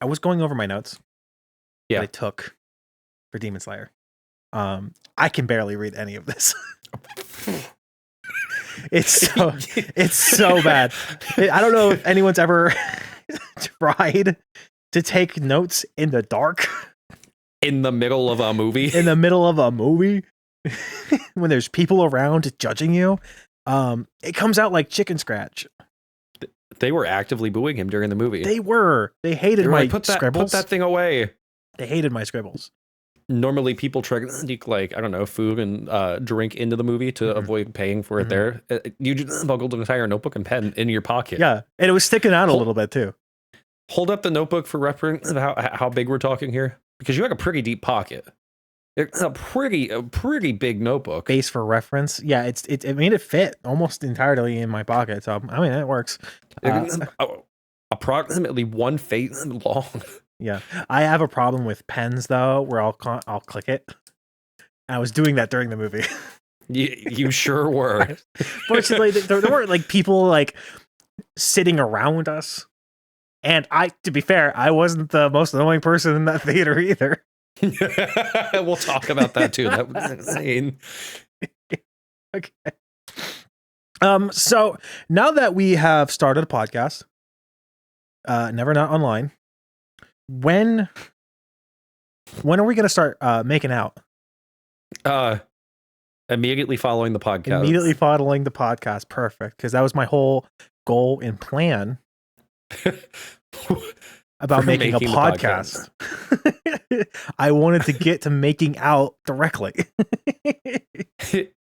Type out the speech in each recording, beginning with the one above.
I was going over my notes Yeah. that I took for Demon Slayer. I can barely read any of this. It's so bad. I don't know if anyone's ever tried to take notes in the dark. In the middle of a movie? In the middle of a movie? When there's people around judging you. It comes out like chicken scratch. They were actively booing him during the movie. They were. They hated my scribbles. Put that thing away. They hated my scribbles. Normally people try to sneak, like, I don't know, food and drink into the movie to avoid paying for it there. You just smuggled an entire notebook and pen in your pocket. Yeah, and it was sticking out a little bit too. Hold up the notebook for reference of how big we're talking here, because you have a pretty deep pocket. It's a pretty big notebook. Base for reference. Yeah, it made it fit almost entirely in my pocket. So I mean, it works. Approximately 1 feet long. Yeah, I have a problem with pens though, where I'll click it. I was doing that during the movie. You sure were. Fortunately, there weren't like people like sitting around us, and to be fair, I wasn't the most annoying person in that theater either. We'll talk about that too. That was insane. Okay. So now that we have started a podcast, NeverNotOnline, when are we going to start making out? Immediately following the podcast. Immediately following the podcast. Perfect. Because that was my whole goal and plan about making a podcast. I wanted to get to making out directly.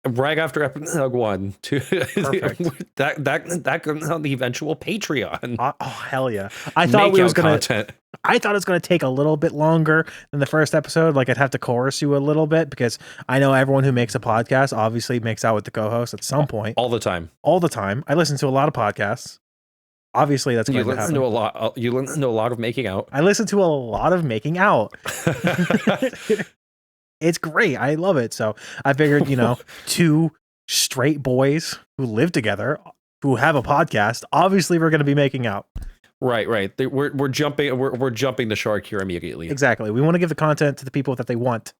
Right after episode 1, that comes on the eventual Patreon. Oh hell yeah! I thought it was gonna take a little bit longer than the first episode. Like I'd have to coerce you a little bit because I know everyone who makes a podcast obviously makes out with the co-host at some point. All the time. I listen to a lot of podcasts. Obviously, that's going to happen. You listen to a lot of making out. I listen to a lot of making out. It's great. I love it. So I figured, 2 straight boys who live together, who have a podcast, obviously we're going to be making out. Right. We're jumping the shark here immediately. Exactly. We want to give the content to the people that they want.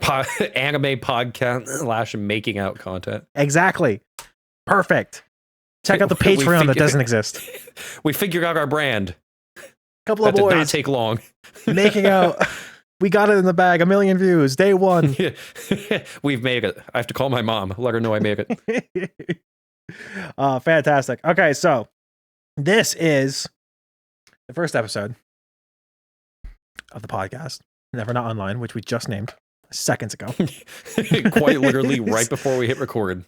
Anime podcast / making out content. Exactly. Perfect. Check out the Patreon that doesn't exist. We figured out our brand. Couple of boys. Did not take long. Making out. We got it in the bag. 1 million views. Day 1. We've made it. I have to call my mom. Let her know I made it. Fantastic. Okay, so this is the first episode of the podcast, NeverNotOnline, which we just named seconds ago. Quite literally right before we hit record.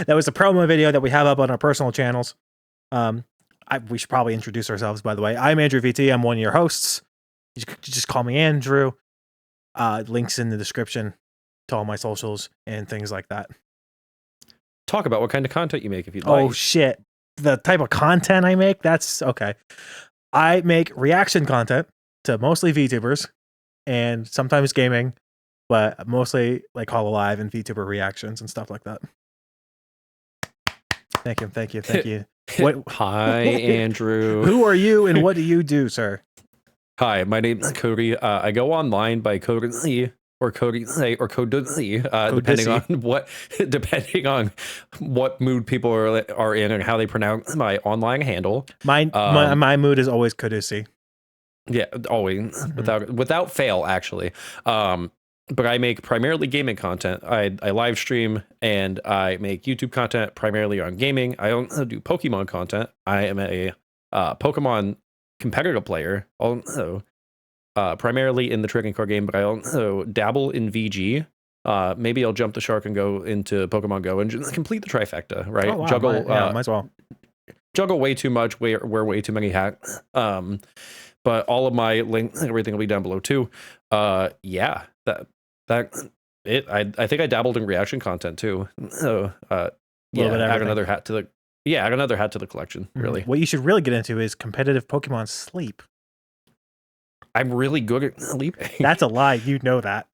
That was the promo video that we have up on our personal channels. We should probably introduce ourselves, by the way. I'm Andrew VT. I'm one of your hosts. You just call me Andrew. Links in the description to all my socials and things like that. Talk about what kind of content you make if you'd like. Oh, shit. The type of content I make? That's okay. I make reaction content to mostly VTubers and sometimes gaming, but mostly like Hololive and VTuber reactions and stuff like that. Thank you. Hi, Andrew. Who are you and what do you do, sir? Hi, my name is Cody. I go online by Cody or Cody or Cody, depending on what mood people are in and how they pronounce my online handle. My mood is always Cody. Yeah, always without fail, actually. But I make primarily gaming content. I live stream and I make YouTube content primarily on gaming. I also do Pokemon content. I am a Pokemon competitive player, also primarily in the trading card game, but I also dabble in VG. Maybe I'll jump the shark and go into Pokemon Go and just complete the trifecta, right? Oh, wow. Might as well. Juggle way too much, wear way too many hats. But all of my links and everything will be down below too. Yeah, that it. I think I dabbled in reaction content too. So add another hat to the collection. Really, what you should really get into is competitive Pokemon Sleep. I'm really good at leaping. That's a lie. You know that.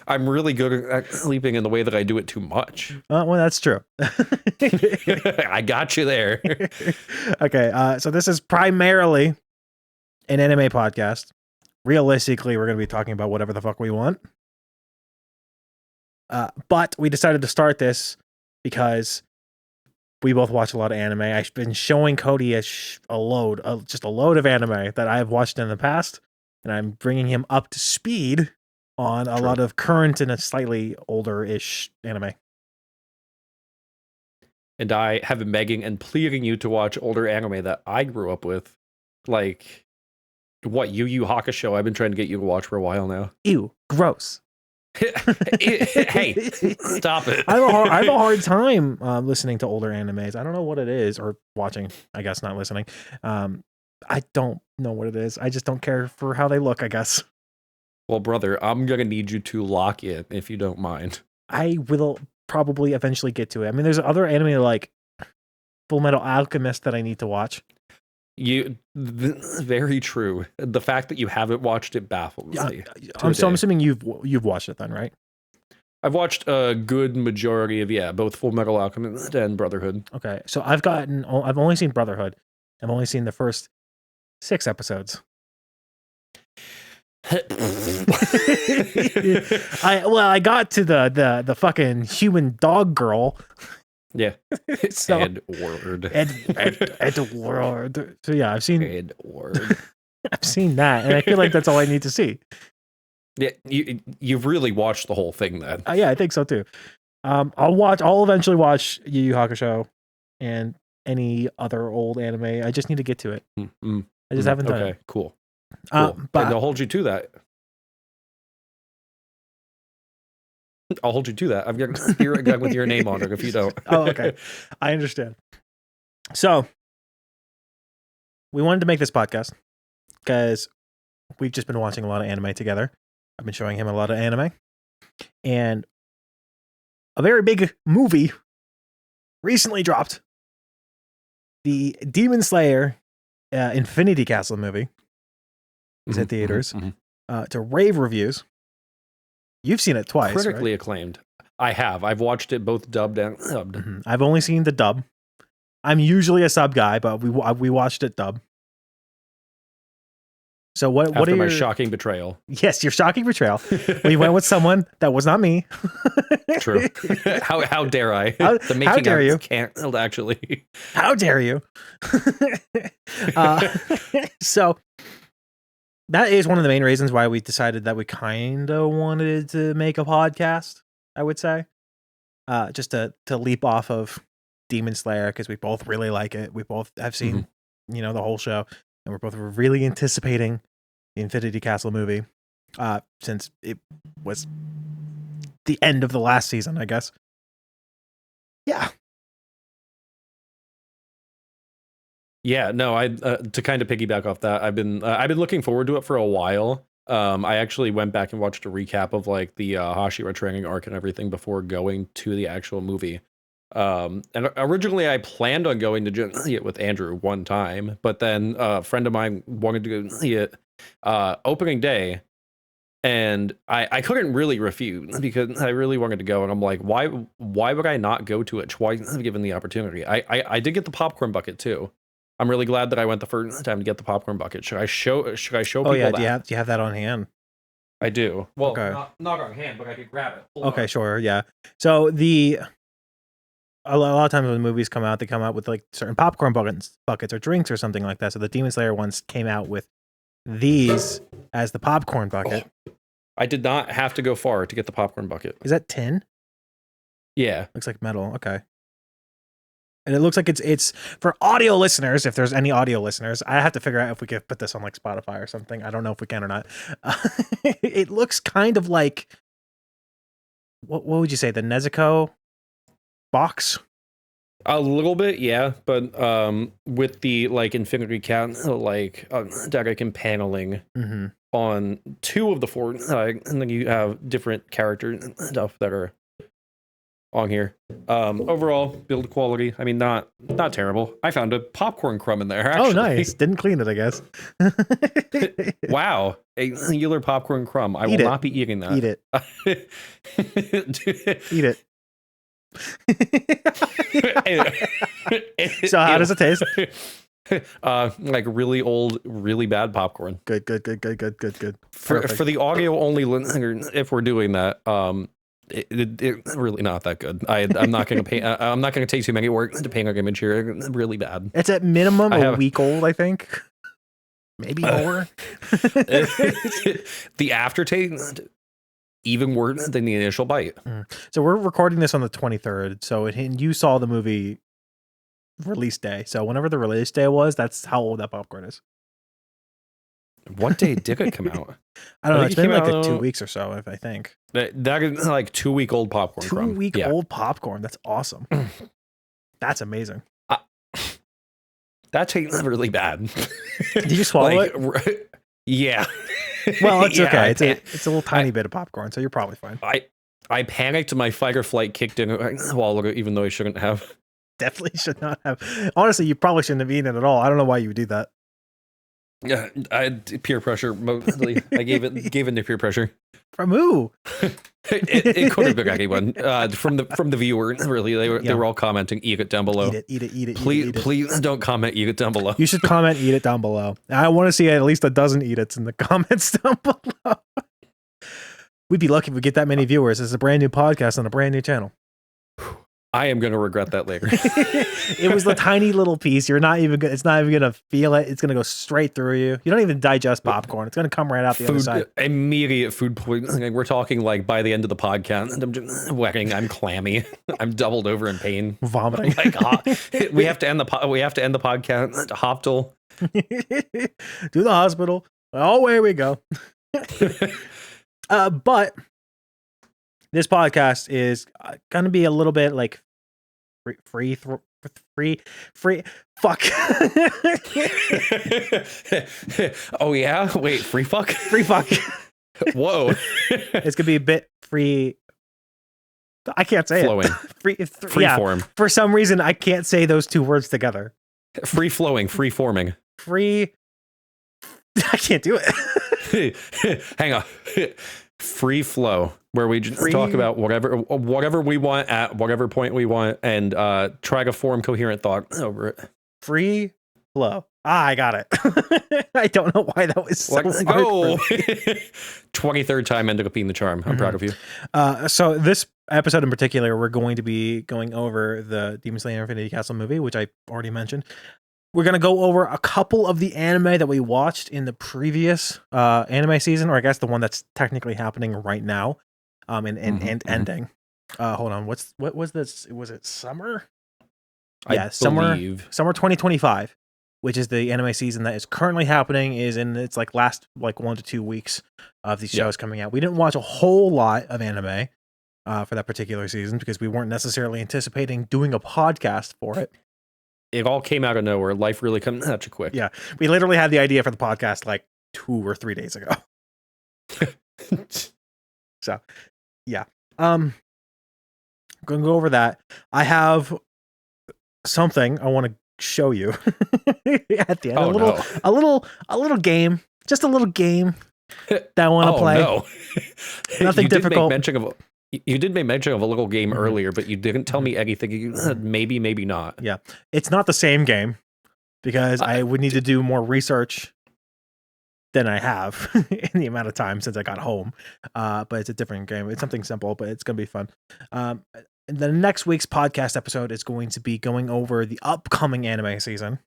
I'm really good at leaping in the way that I do it too much. Well, that's true. I got you there. Okay, so this is primarily an anime podcast. Realistically, we're going to be talking about whatever the fuck we want. But we decided to start this because we both watch a lot of anime. I've been showing Cody just a load of anime that I have watched in the past, and I'm bringing him up to speed on a lot of current and a slightly older-ish anime. And I have been begging and pleading you to watch older anime that I grew up with. Like, what, Yu Yu Hakusho? I've been trying to get you to watch for a while now. Ew, gross. Hey, stop it. I have a hard time listening to older animes. I don't know what it is, or watching, I guess, not listening. I don't know what it is. I just don't care for how they look, I guess. Well, brother, I'm going to need you to lock in, if you don't mind. I will probably eventually get to it. I mean, there's other anime like Full Metal Alchemist that I need to watch. Very true. The fact that you haven't watched it baffles me. I'm assuming you've watched it then, right? I've watched a good majority of both Full Metal Alchemist and Brotherhood. Okay, so I've only seen Brotherhood. I've only seen the first 6 episodes. I got to the fucking human dog girl. Yeah. So, Edward. Edward. So yeah, I've seen Edward. I've seen that, and I feel like that's all I need to see. Yeah, you've really watched the whole thing then. Yeah, I think so too. I'll eventually watch Yu Yu Hakusho and any other old anime. I just need to get to it. I just haven't done it. Okay, cool. But and I'll hold you to that. I'll hold you to that. I'm going to be right back with your name on it if you don't. Oh, okay. I understand. So, we wanted to make this podcast because we've just been watching a lot of anime together. I've been showing him a lot of anime. And a very big movie recently dropped. The Demon Slayer Infinity Castle movie is at theaters to rave reviews. You've seen it twice, critically right? acclaimed. I have. I've watched it both dubbed and subbed. I've only seen the dub. I'm usually a sub guy, but we watched it dub. So what After are my your shocking betrayal? Yes, your shocking betrayal. We went with someone that was not me. True. How dare I? How dare you? Can't actually. How dare you? So that is one of the main reasons why we decided that we kind of wanted to make a podcast, I would say. Just to leap off of Demon Slayer, because we both really like it. We both have seen, the whole show, and we're both really anticipating the Infinity Castle movie, since it was the end of the last season, I guess. Yeah. Yeah, no, I to kind of piggyback off that, I've been looking forward to it for a while. I actually went back and watched a recap of like the Hashira training arc and everything before going to the actual movie. And originally I planned on going to see it with Andrew one time, but then a friend of mine wanted to go see it opening day, and I couldn't really refuse because I really wanted to go, and I'm like, why would I not go to it twice given the opportunity? I did get the popcorn bucket too. I'm really glad that I went the first time to get the popcorn bucket. Should I show people that? Do you have that on hand? I do. Well, okay. not on hand, but I could grab it. Hold on. Sure, yeah. So a lot of times when movies come out, they come out with like certain popcorn buckets or drinks or something like that. So the Demon Slayer ones came out with these as the popcorn bucket. I did not have to go far to get the popcorn bucket. Is that tin? Yeah. Looks like metal. Okay. And it looks like it's for audio listeners. If there's any audio listeners, I have to figure out if we could put this on like Spotify or something. I don't know if we can or not. It looks kind of like, what would you say? The Nezuko box? A little bit, yeah. But with the like Infinity Cat, like Derek paneling on 2 of the 4, and then you have different characters and stuff that are on here. Overall build quality, I mean, not terrible. I found a popcorn crumb in there, actually. Oh, nice. Didn't clean it, I guess. Wow, a singular popcorn crumb. I Eat will it. not be eating that. Eat it. Eat it. So how does it taste? Like really old, really bad popcorn. Good. For the audio only listener, if we're doing that, it really not that good. I'm not gonna pay. I'm not gonna take too many work to paint an image here. Really bad. It's at minimum a week old, I think. Maybe more. The aftertaste even worse than the initial bite. So we're recording this on the 23rd. So you saw the movie release day. So whenever the release day was, that's how old that popcorn is. What day did it come out? I don't know. It's been like 2 weeks or so, I think. That is like 2 week old popcorn. 2 week old popcorn. That's awesome. That's amazing. That tastes really bad. Did you swallow it? Yeah. Well, it's okay. It's a little tiny bit of popcorn, so you're probably fine. I panicked. My fight or flight kicked in while even though I shouldn't have. Definitely should not have. Honestly, you probably shouldn't have eaten it at all. I don't know why you would do that. Yeah, I had peer pressure mostly. I gave in to peer pressure. From who? it could have been anyone. From the viewer. Really, they were all commenting. Eat it down below. Eat it. Please don't comment. Eat it down below. You should comment. Eat it down below. I want to see at least a dozen eat it's in the comments down below. We'd be lucky if we get that many viewers. It's a brand new podcast on a brand new channel. I am going to regret that later. It was the tiny little piece. It's not even going to feel it. It's going to go straight through you. You don't even digest popcorn. It's going to come right out the other side. Immediate food poisoning. We're talking like by the end of the podcast, I'm just whacking. I'm clammy. I'm doubled over in pain. Vomiting. We have to end the podcast. Hospital. To the hospital. Oh, where we go. But this podcast is going to be a little bit like free. Fuck. Oh yeah. Wait. Free fuck. Free fuck. Whoa. It's gonna be a bit free. I can't say flowing. Free form. For some reason, I can't say those two words together. Free flowing. Free forming. Free. I can't do it. Hang on. Free flow, where we just talk about whatever we want at whatever point we want, and try to form coherent thought over it. Free flow. I got it. I don't know why that was so hard. Oh, 23rd time ended up being the charm. I'm proud of you. So this episode in particular, we're going to be going over the Demon Slayer Infinity Castle movie, which I already mentioned. We're going to go over a couple of the anime that we watched in the previous anime season, or I guess the one that's technically happening right now, and ending. Hold on. What was this? Was it summer? Yeah, summer 2025, which is the anime season that is currently happening, is in its like last 1 to 2 weeks of these shows coming out. We didn't watch a whole lot of anime for that particular season because we weren't necessarily anticipating doing a podcast for it. It all came out of nowhere. Life really comes at you quick. Yeah. We literally had the idea for the podcast like 2 or 3 days ago. So, yeah. I'm going to go over that. I have something I want to show you at the end. A little game. Just a little game that I want to play. No. Nothing difficult. You did make mention of a little game earlier, but you didn't tell me anything. You said maybe not. Yeah. It's not the same game because I would need to do more research than I have in the amount of time since I got home. But it's a different game. It's something simple, but it's going to be fun. The next week's podcast episode is going to be going over the upcoming anime season,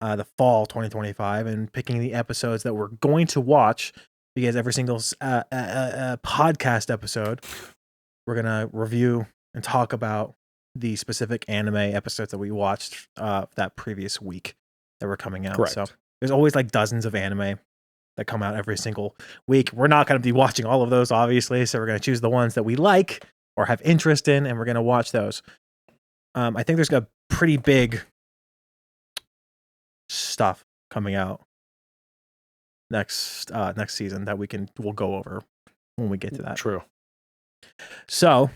the fall 2025, and picking the episodes that we're going to watch. Because every single podcast episode, we're going to review and talk about the specific anime episodes that we watched that previous week that were coming out. Correct. So there's always like dozens of anime that come out every single week. We're not going to be watching all of those, obviously. So we're going to choose the ones that we like or have interest in, and we're going to watch those. I think there's a pretty big stuff coming out next season that we'll go over when we get to that. True. So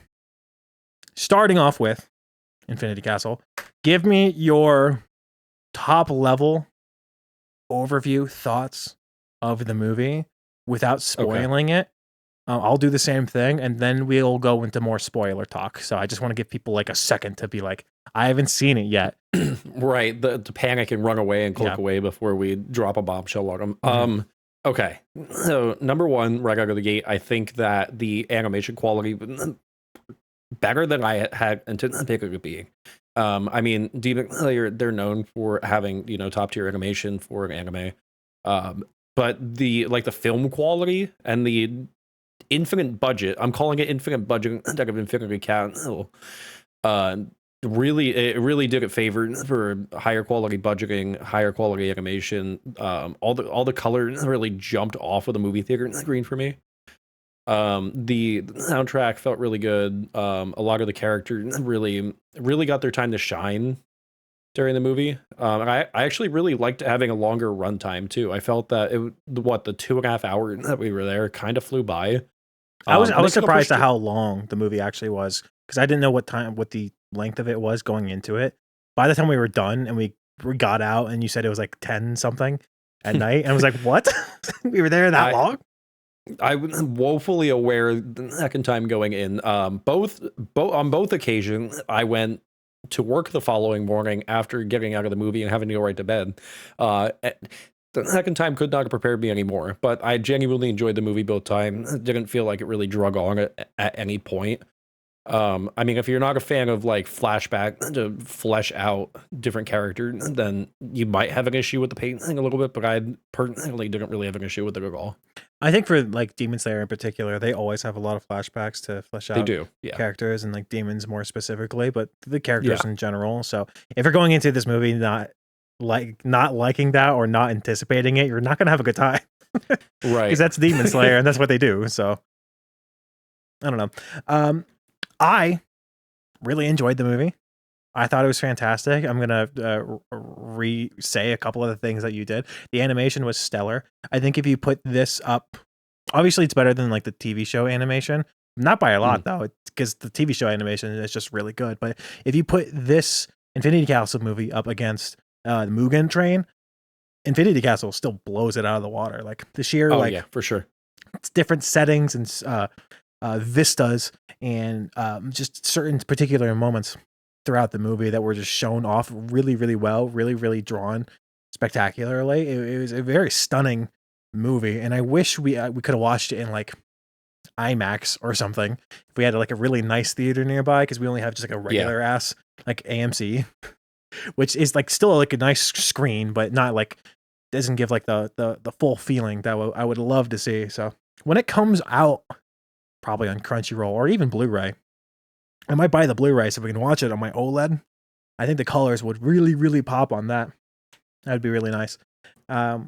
starting off with Infinity Castle, give me your top level overview thoughts of the movie without spoiling it. I'll do the same thing, and then we'll go into more spoiler talk. So I just want to give people like a second to be like, I haven't seen it yet. Right, to panic and run away and click away before we drop a bombshell on them. Okay, so number one, right out of the gate, I think that the animation quality better than I had anticipated it being. I mean, Demon Slayer, they're known for having, you know, top tier animation for an anime. But the film quality and the infinite budget, I'm calling it infinite budget instead of infinity count. Really did it favor for higher quality budgeting, higher quality animation. All the colors really jumped off of the movie theater screen for me. The soundtrack felt really good. A lot of the characters really got their time to shine during the movie. And I actually really liked having a longer runtime too. I felt that the 2.5 hours that we were there kind of flew by. I was surprised at how long the movie actually was, because I didn't know what the length of it was going into it. By the time we were done and we got out, and you said it was like 10 something at night, and I was like, what? We were there that long? I was woefully aware the second time going in. On both occasions, I went to work the following morning after getting out of the movie and having to go right to bed. The second time could not have prepared me anymore, but I genuinely enjoyed the movie both times. It didn't feel like it really drug on at any point. I mean, if you're not a fan of like flashback to flesh out different characters, then you might have an issue with the pacing a little bit, but I personally didn't really have an issue with it at all. I think for like Demon Slayer in particular, they always have a lot of flashbacks to flesh out characters, and like demons more specifically, but the characters in general. So if you're going into this movie not liking that or not anticipating it, you're not gonna have a good time. Right. Because that's Demon Slayer and that's what they do. So I don't know. I really enjoyed the movie. I thought it was fantastic. I'm gonna say a couple of the things that you did. The animation was stellar. I think if you put this up, obviously it's better than like the TV show animation. Not by a lot though, because the TV show animation is just really good. But if you put this Infinity Castle movie up against the Mugen Train, Infinity Castle still blows it out of the water. Like the sheer for sure. It's different settings and vistas and just certain particular moments throughout the movie that were just shown off really, really well, really drawn spectacularly. It was a very stunning movie, and I wish we could have watched it in like IMAX or something. If we had like a really nice theater nearby, because we only have just like a regular ass like AMC, which is like still like a nice screen, but not like doesn't give like the full feeling that I would love to see. So when it comes out, probably on Crunchyroll or even Blu-ray, I might buy the Blu-ray so we can watch it on my OLED. I think the colors would really pop on that. That'd be really nice. The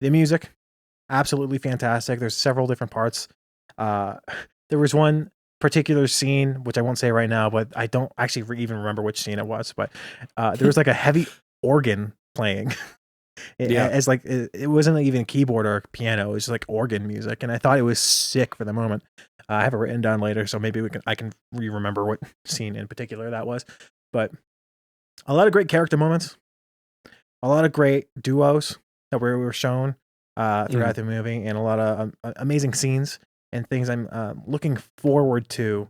music, absolutely fantastic. There's several different parts. There was one particular scene, which I won't say right now, but I don't actually even remember which scene it was, but there was like a heavy organ playing. As like it wasn't even a keyboard or a piano. It was just like organ music, and I thought it was sick for the moment. I have it written down later, so maybe I can remember what scene in particular that was. But a lot of great character moments, a lot of great duos that were shown throughout the movie, and a lot of amazing scenes and things I'm looking forward to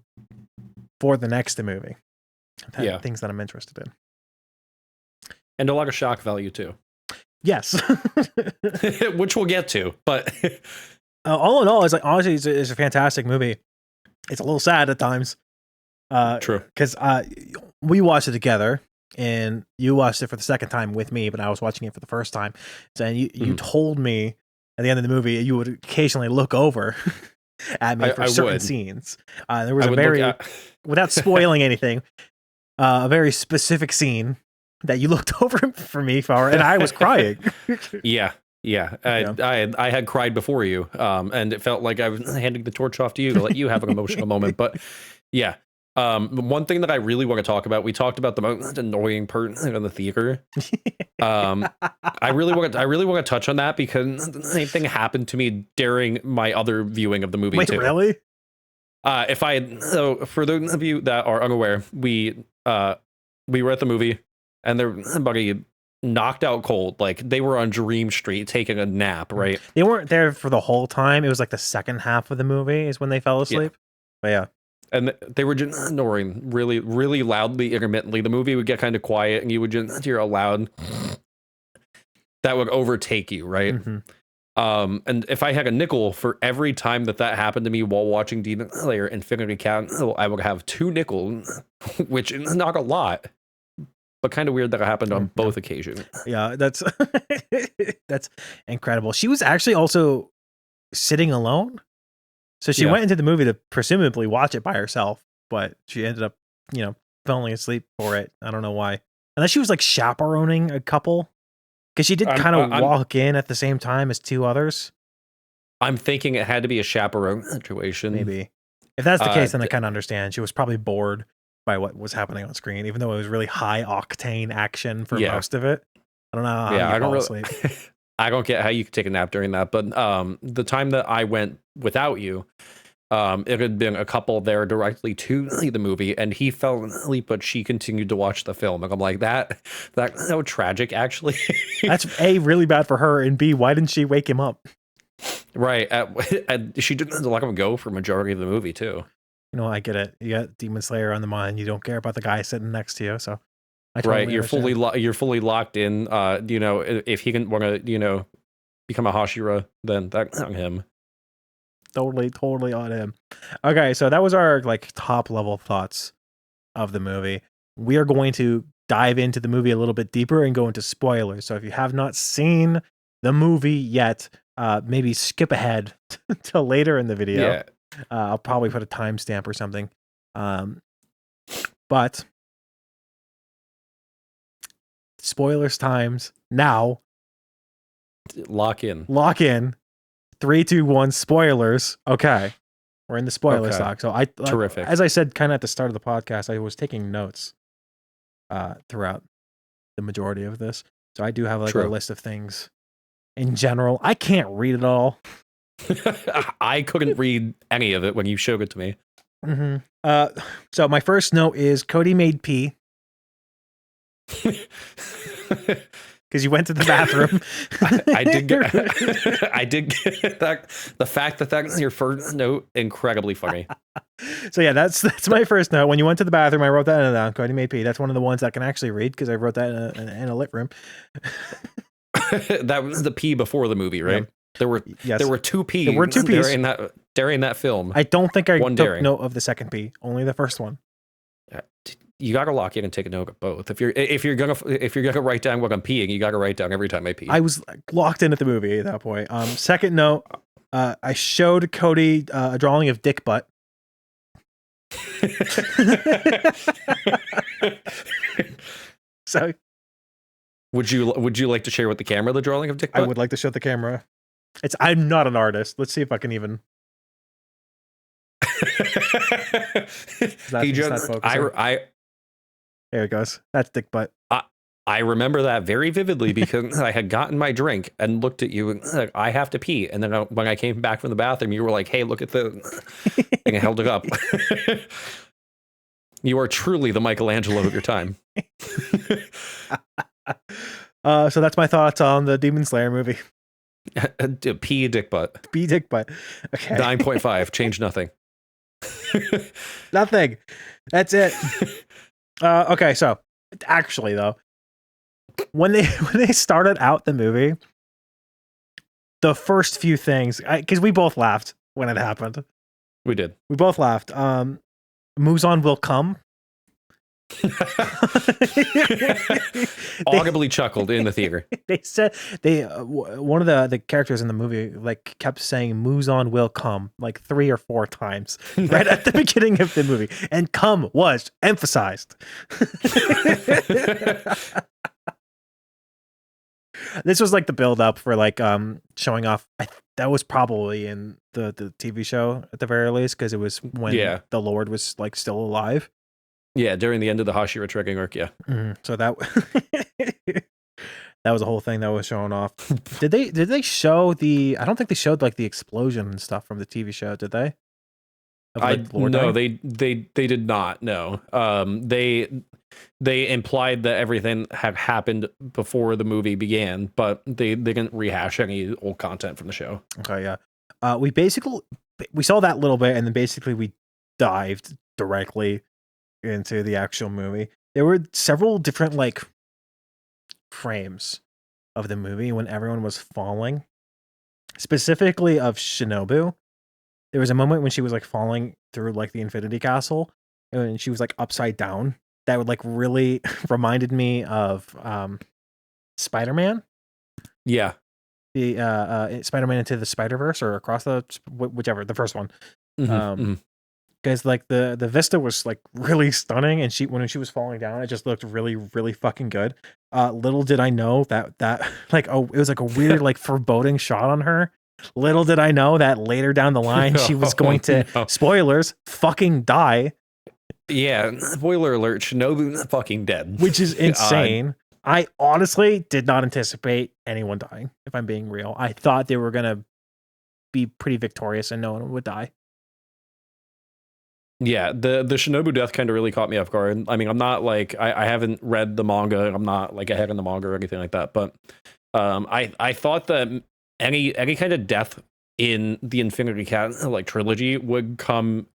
for the next movie. Things that I'm interested in, and a lot of shock value too. Yes, which we'll get to, but all in all, it's like honestly, it's a fantastic movie. It's a little sad at times. True, because we watched it together, and you watched it for the second time with me, but I was watching it for the first time. So you told me at the end of the movie you would occasionally look over at me for certain scenes. There was without spoiling anything, a very specific scene that you looked over for me for, and I was crying. Yeah. I had cried before you, and it felt like I was handing the torch off to you to let you have an emotional moment. But yeah, one thing that I really want to talk about, we talked about the most annoying person in the theater. I really want to touch on that, because the same thing happened to me during my other viewing of the movie. Wait, too. Really? If I so for those of you that are unaware, we were at the movie and their buddy knocked out cold. Like they were on Dream Street taking a nap, right? They weren't there for the whole time. It was like the second half of the movie is when they fell asleep. But yeah. And they were just snoring really, really loudly, intermittently. The movie would get kind of quiet, and you would just hear a loud that would overtake you, right? And if I had a nickel for every time that happened to me while watching Demon Slayer Infinity Count, I would have 2 nickels, which is not a lot, but kind of weird that it happened on both occasions. Yeah, that's that's incredible. She was actually also sitting alone. So she went into the movie to presumably watch it by herself, but she ended up, falling asleep for it. I don't know why. Unless she was like chaperoning a couple. Because she did kind of walk in at the same time as 2 others. I'm thinking it had to be a chaperone situation. Maybe. If that's the case, then I kind of understand. She was probably bored by what was happening on screen, even though it was really high octane action for most of it. I don't know how you fall asleep. I don't get how you could take a nap during that, but the time that I went without you, it had been a couple there directly to the movie, and he fell asleep, but she continued to watch the film. And I'm like, that's so tragic, actually. That's A, really bad for her, and B, why didn't she wake him up? Right. She didn't let him go for majority of the movie, too. I get it. You got Demon Slayer on the mind. You don't care about the guy sitting next to you, so. Right, you're fully locked in. If he can want to, become a Hashira, then that's on him. Totally on him. Okay, so that was our top level thoughts of the movie. We are going to dive into the movie a little bit deeper and go into spoilers. So if you have not seen the movie yet, maybe skip ahead till later in the video. Yeah. I'll probably put a timestamp or something. But spoilers times now. Lock in. 3, 2, 1, spoilers. Okay. We're in the spoiler talk. So terrific. As I said kind of at the start of the podcast, I was taking notes throughout the majority of this. So I do have a list of things in general. I can't read it all. I couldn't read any of it when you showed it to me. So my first note is Cody made pee. Because you went to the bathroom. I did get that. The fact that's your first note, incredibly funny. So yeah, that's my first note. When you went to the bathroom, I wrote that down. Cody made pee. That's one of the ones I can actually read because I wrote that in a lit room. That was the pee before the movie, right? Yeah. There were 2 pees. There were 2 pees during that film. I don't think I took note of the second pee. Only the first one. You gotta lock in and take a note of both. If you're gonna write down what I'm peeing, you gotta write down every time I pee. I was locked in at the movie at that point. Second note, I showed Cody a drawing of dick butt. So, would you like to share with the camera the drawing of dick butt? I would like to show the camera. I'm not an artist. Let's see if I can even. There it goes. That's dick butt. I remember that very vividly because I had gotten my drink and looked at you and I have to pee. And then when I came back from the bathroom, you were like, hey, look at the... and I held it up. You are truly the Michelangelo of your time. So that's my thoughts on the Demon Slayer movie. Pee dick butt. Pee dick butt. Okay. 9.5. Change nothing. Nothing. That's it. Okay, so actually though, when they started out the movie, the first few things, because we both laughed when it happened. We did. We both laughed. Muzan will come. Audibly chuckled in the theater. They said one of the characters in the movie kept saying Muzan will come 3 or 4 times right at the beginning of the movie, and come was emphasized. This was the build up for showing off. That was probably in the TV show at the very least, because it was when the Lord was still alive. Yeah, during the end of the Hashira trekking arc, yeah. Mm-hmm. So that that was a whole thing that was showing off. Did they show I don't think they showed the explosion and stuff from the TV show, did they? of like lore no, dying? they did not. No, they implied that everything had happened before the movie began, but they didn't rehash any old content from the show. Okay, yeah. We saw that little bit, and then basically we dived directly into the actual movie. There were several different like frames of the movie when everyone was falling, specifically of Shinobu. There was a moment when she was like falling through like the Infinity Castle, and she was like upside down. That would like really reminded me of Spider-Man, Yeah. the Spider-Man Into the Spider-Verse, or Across the whichever, the first one. Mhm. Because like the vista was like really stunning, and when she was falling down, it just looked really really fucking good. Little did I know that like, oh, it was like a weird like foreboding shot on her. Little did I know that later down the line she was going to, No. spoilers, fucking die, Yeah, spoiler alert, Shinobu fucking dead. which is insane. I honestly did not anticipate anyone dying, if I'm being real. I thought they were gonna be pretty victorious and no one would die. Yeah, the Shinobu death kind of really caught me off guard. I mean, I'm not like I haven't read the manga. I'm not like ahead in the manga or anything like that. But I thought that any kind of death in the Infinity Cat like trilogy would come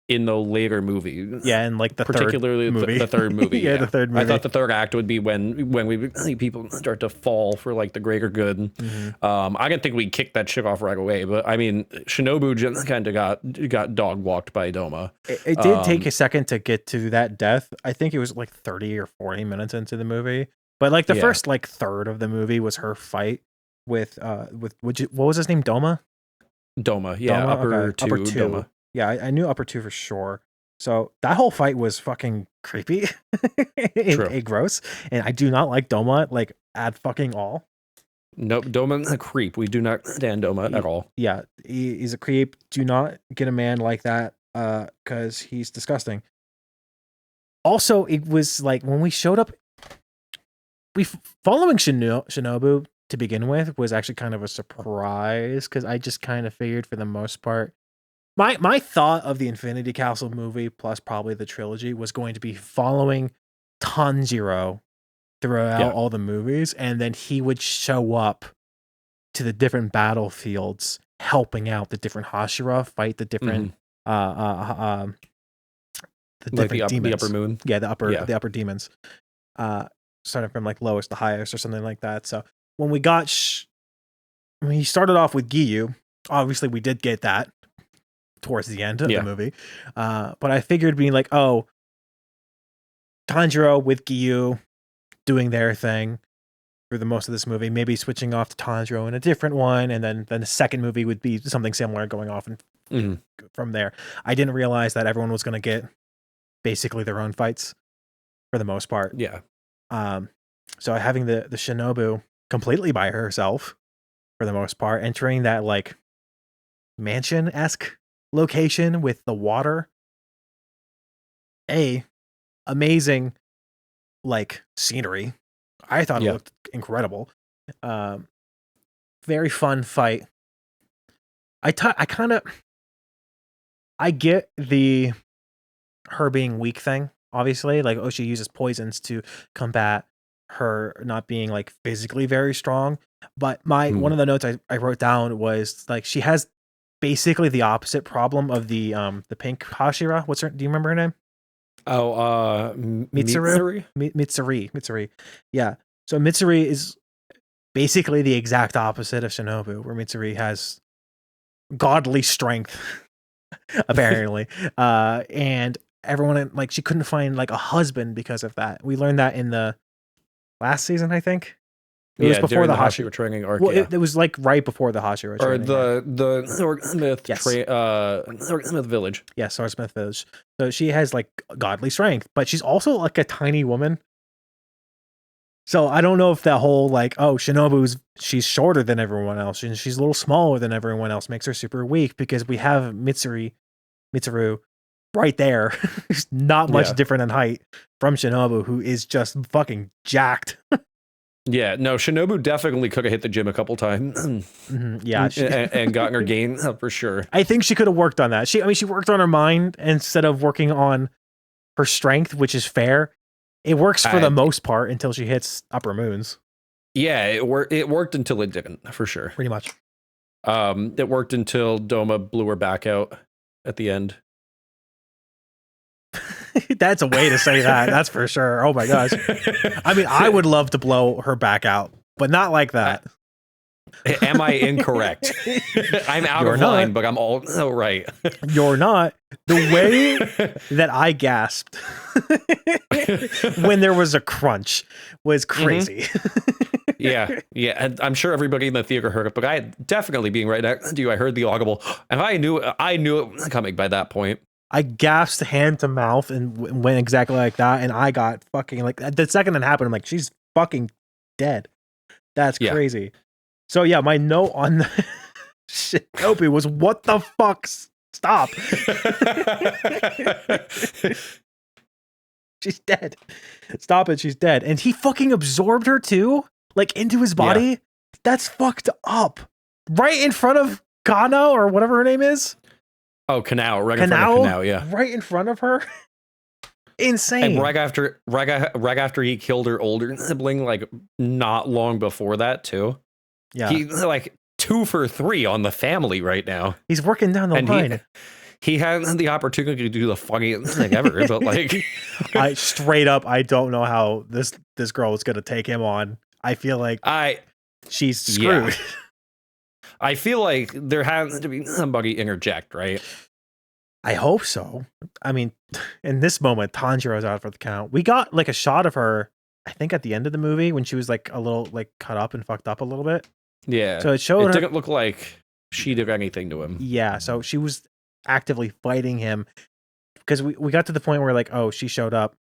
in the later movie. Yeah, and like the particularly third movie. the third movie. Yeah, the third movie. I thought the third act would be when people start to fall for like the greater good. Mhm. I didn't think we'd kick that shit off right away, but I mean, Shinobu just kind of got dog walked by Doma. It did take a second to get to that death. I think it was like 30 or 40 minutes into the movie. But like the first like third of the movie was her fight with what was his name? Doma? Doma, yeah, Doma? upper Okay, two, upper two. Doma. Yeah, I knew upper two for sure. So that whole fight was fucking creepy and gross. And I do not like Doma like at fucking all. Nope, Doma's a creep. We do not stand Doma at all. Yeah, he's a creep. Do not get a man like that because he's disgusting. Also, it was like when we showed up, following Shinobu to begin with was actually kind of a surprise because I just kind of figured for the most part. My thought of the Infinity Castle movie plus probably the trilogy was going to be following Tanjiro throughout all the movies, and then he would show up to the different battlefields, helping out the different Hashira, fight the different the different demons. The upper moon. Yeah, the upper demons. Starting from like lowest to highest or something like that. So when we got when he started off with Giyu, obviously we did get that towards the end of the movie. But I figured being like, oh, Tanjiro with Giyu doing their thing for the most of this movie, maybe switching off to Tanjiro in a different one, and then the second movie would be something similar going off and from there. I didn't realize that everyone was going to get basically their own fights for the most part. Yeah. So having the Shinobu completely by herself for the most part, entering that like mansion-esque location with the water, amazing like scenery. I thought it looked incredible. Very fun fight. I get the her being weak thing, obviously. Like, oh, she uses poisons to combat her not being like physically very strong. But one of the notes I wrote down was like she has basically the opposite problem of the pink Hashira. Do you remember her name? Oh, Mitsuri. Mitsuri. Yeah. So Mitsuri is basically the exact opposite of Shinobu, where Mitsuri has godly strength, apparently. And everyone like she couldn't find like a husband because of that. We learned that in the last season, I think. It was before the Hashira training arc. Well, it was like right before the Hashira training. Or the Swordsmith Village. Yeah, Swordsmith Village. So she has like godly strength, but she's also like a tiny woman. So I don't know if that whole like, oh, she's shorter than everyone else and she's a little smaller than everyone else makes her super weak, because we have Mitsuru right there. Who's not much different in height from Shinobu, who is just fucking jacked. Yeah, no, Shinobu definitely could have hit the gym a couple times Yeah, and gotten her gain up for sure. I think she could have worked on that. She worked on her mind instead of working on her strength, which is fair. It works for the most part until she hits upper moons. Yeah, it worked until it didn't, for sure. Pretty much. It worked until Doma blew her back out at the end. That's a way to say that. That's for sure. Oh my gosh. I mean, I would love to blow her back out, but not like that. Am I incorrect? I'm out of line, but I'm all right. You're not. The way that I gasped when there was a crunch was crazy. Yeah. And I'm sure everybody in the theater heard it, but I definitely being right next to you, I heard the audible, and I knew it coming by that point. I gasped hand to mouth and went exactly like that, and I got fucking like the second it happened, I'm like, she's fucking dead. That's crazy. So yeah, my note on the Shinobu was, what the fuck? Stop. She's dead. Stop it, she's dead. And he fucking absorbed her too? Like into his body? Yeah. That's fucked up. Right in front of Kano or whatever her name is? Oh, Kanao, right in front of Kanao, yeah. Right in front of her? Insane. And right after he killed her older sibling, like not long before that too. Yeah. He's like 2 for 3 on the family right now. He's working down the line. He had the opportunity to do the funniest thing ever, but like I don't know how this girl is gonna take him on. I feel like she's screwed. Yeah. I feel like there has to be somebody interject, right? I hope so. I mean, in this moment, Tanjiro's out for the count. We got like a shot of her, I think at the end of the movie when she was like a little like cut up and fucked up a little bit. Yeah. So it showed her. Didn't look like she did anything to him. Yeah. So she was actively fighting him because we got to the point where like, oh, she showed up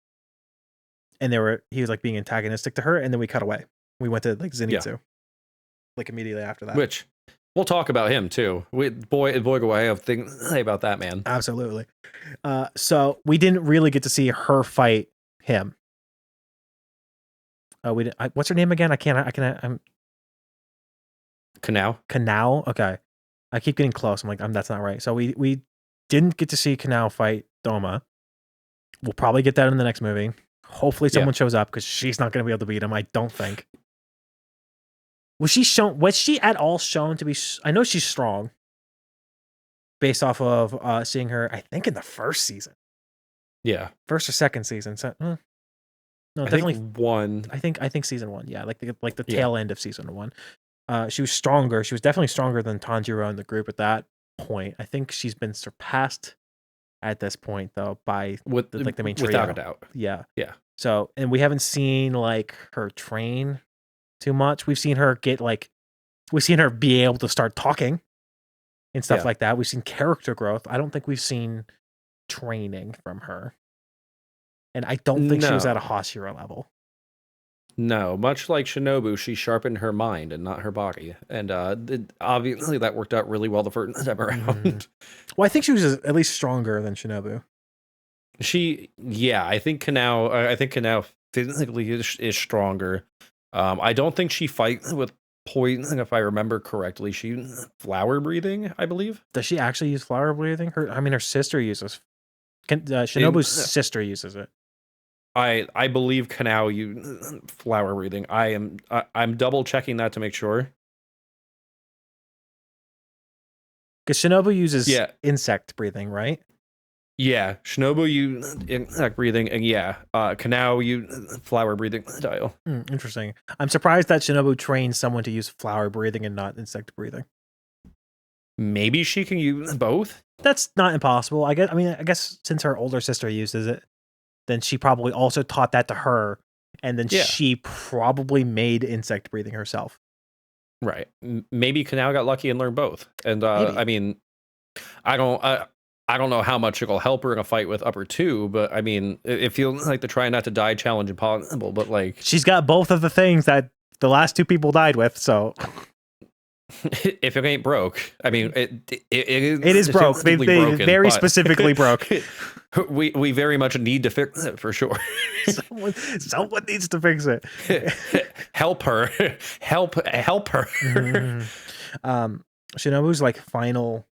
and he was like being antagonistic to her. And then we cut away. We went to like Zenitsu like immediately after that. Which we'll talk about him too. Boy, I have things to say about that man. Absolutely. So we didn't really get to see her fight him. We didn't, what's her name again? I'm Kanao. Okay. I keep getting close. I'm like, that's not right. So we didn't get to see Kanao fight Doma. We'll probably get that in the next movie. Hopefully someone shows up because she's not going to be able to beat him. I don't think. Was she at all shown to be? I know she's strong. Based off of seeing her, I think in the first season. Yeah, first or second season. So, no, definitely one. I think season 1. Yeah, like the tail end of season 1. She was stronger. She was definitely stronger than Tanjiro in the group at that point. I think she's been surpassed at this point though by the main trio. Without a doubt. Yeah. Yeah. So, and we haven't seen like her train too much. We've seen her be able to start talking and stuff like that. We've seen character growth. I don't think we've seen training from her. And I don't think she was at a Hashira level. No, much like Shinobu, she sharpened her mind and not her body. And obviously that worked out really well the first time around. Well, I think she was at least stronger than Shinobu. I think Kanao physically is stronger. I don't think she fights with poison, if I remember correctly. She flower breathing, I believe. Does she actually use flower breathing? Her sister uses. Shinobu's sister uses it. I believe Kanao use flower breathing. I'm double checking that to make sure. Because Shinobu uses insect breathing, right? Yeah, Shinobu use insect breathing, and Kanao use flower breathing style. Interesting. I'm surprised that Shinobu trained someone to use flower breathing and not insect breathing. Maybe she can use both. That's not impossible. I guess since her older sister uses it, then she probably also taught that to her, and then she probably made insect breathing herself. Right. Maybe Kanao got lucky and learned both. And I mean, I don't know how much it'll help her in a fight with upper 2, but I mean, it feels like the try not to die challenge impossible. But like, she's got both of the things that the last 2 people died with. So if it ain't broke, I mean, It is broke. They broken, very but specifically broke. we very much need to fix it for sure. Someone needs to fix it. Help her, help her. Shinobu's like final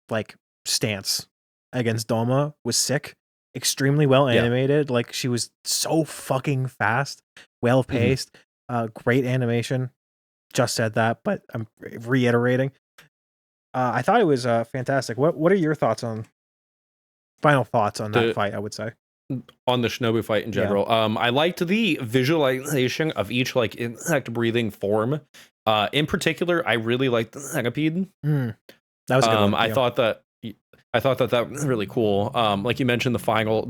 like stance against Doma was sick. Extremely well animated. Like she was so fucking fast, well paced, great animation. Just said that, but I'm reiterating. I thought it was fantastic. What are your thoughts on final thoughts on that fight? I would say on the Shinobu fight in general. I liked the visualization of each like insect breathing form. In particular, I really liked the centipede. That was a good one. I thought that was really cool. Like you mentioned, the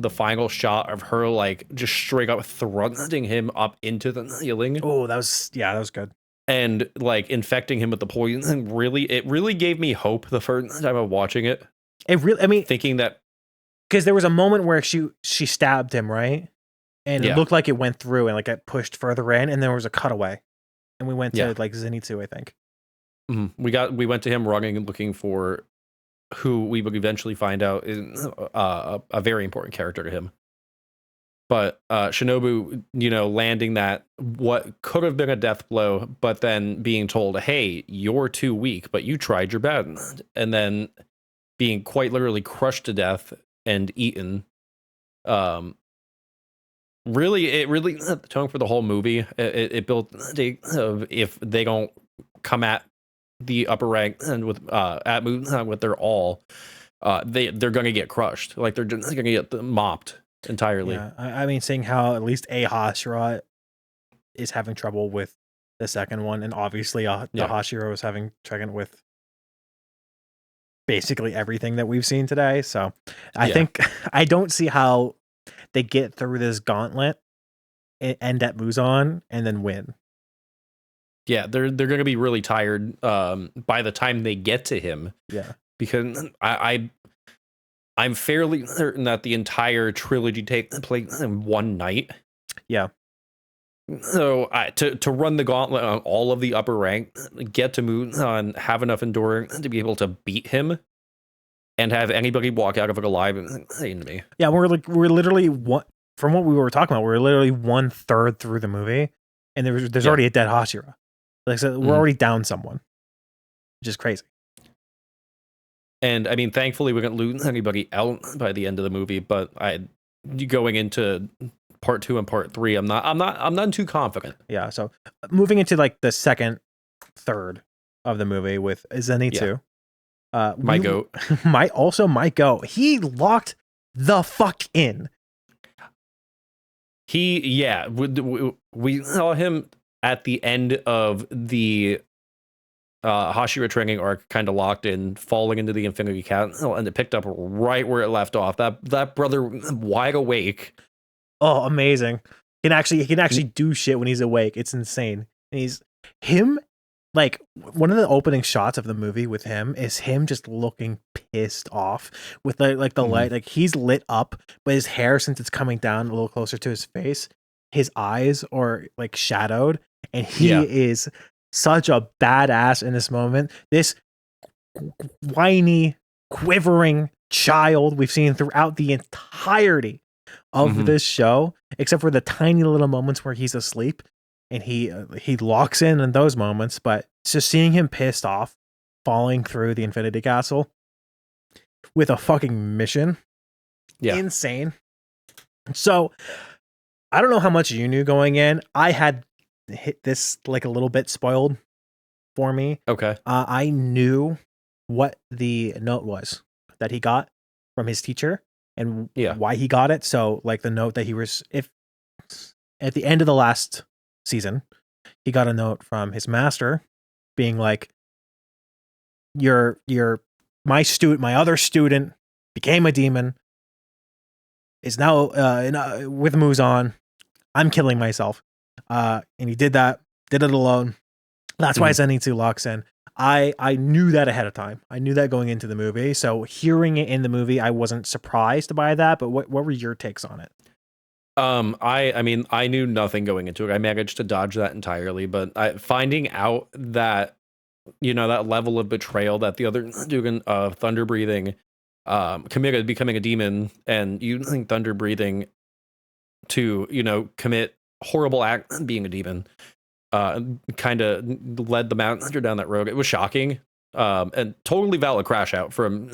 final shot of her like just straight up thrusting him up into the ceiling. Oh, that was good. And like infecting him with the poison. It really gave me hope the first time of watching it. It really, I mean, thinking that because there was a moment where she stabbed him, right? And it looked like it went through and like it pushed further in, and there was a cutaway, and we went to like Zenitsu, I think. We went to him running and looking for who we would eventually find out is a very important character to him. But Shinobu, landing that what could have been a death blow, but then being told, "Hey, you're too weak, but you tried your best," and then being quite literally crushed to death and eaten. It really set the tone for the whole movie. It built if they don't come at the upper rank and with their all, they're gonna get crushed. Like they're just gonna get mopped entirely. Yeah, I mean, seeing how at least Hashira is having trouble with the second one, and obviously the Hashira is having trouble with basically everything that we've seen today. So I think I don't see how they get through this gauntlet, end at Muzan, and then win. Yeah, they're going to be really tired by the time they get to him. Yeah, because I'm fairly certain that the entire trilogy takes place in one night. Yeah. So to run the gauntlet on all of the upper rank, get to Muzan, have enough endurance to be able to beat him, and have anybody walk out of it alive and insane to me. Yeah, we're literally from what we were talking about, we're literally 1/3 through the movie, and there's already a dead Hashira. Like, so we're already down someone, which is crazy. And I mean, thankfully, we didn't lose anybody out by the end of the movie. But going into part 2 and part 3, I'm not too confident. Yeah. So moving into like the second third of the movie with Zenitsu, my goat, my goat. He locked the fuck in. We saw him at the end of the Hashira training arc, kind of locked in, falling into the Infinity Castle, and it picked up right where it left off. That brother wide awake. Oh, amazing! He can actually do shit when he's awake. It's insane. And him. Like, one of the opening shots of the movie with him is him just looking pissed off with the light. Like, he's lit up, but his hair, since it's coming down a little closer to his face, his eyes are like shadowed, and he is such a badass in this moment. This whiny, quivering child we've seen throughout the entirety of this show, except for the tiny little moments where he's asleep. And he locks in those moments, but just seeing him pissed off, falling through the Infinity Castle with a fucking mission, insane. So I don't know how much you knew going in. I had hit this like a little bit spoiled for me. Okay, I knew what the note was that he got from his teacher and why he got it. So like the note that if at the end of the last season, he got a note from his master being like, you're my other student became a demon, is now with Muzan. I'm killing myself. And he did it alone. That's why Zenitsu locks in. I knew that ahead of time. I knew that going into the movie. So hearing it in the movie, I wasn't surprised by that. But what were your takes on it? I mean, I knew nothing going into it. I managed to dodge that entirely, but finding out that, that level of betrayal that the other Dugan, thunder breathing, committed becoming a demon, and using thunder breathing to, commit horrible act being a demon, kind of led the Mountaineer down that road. It was shocking. And totally valid crash out from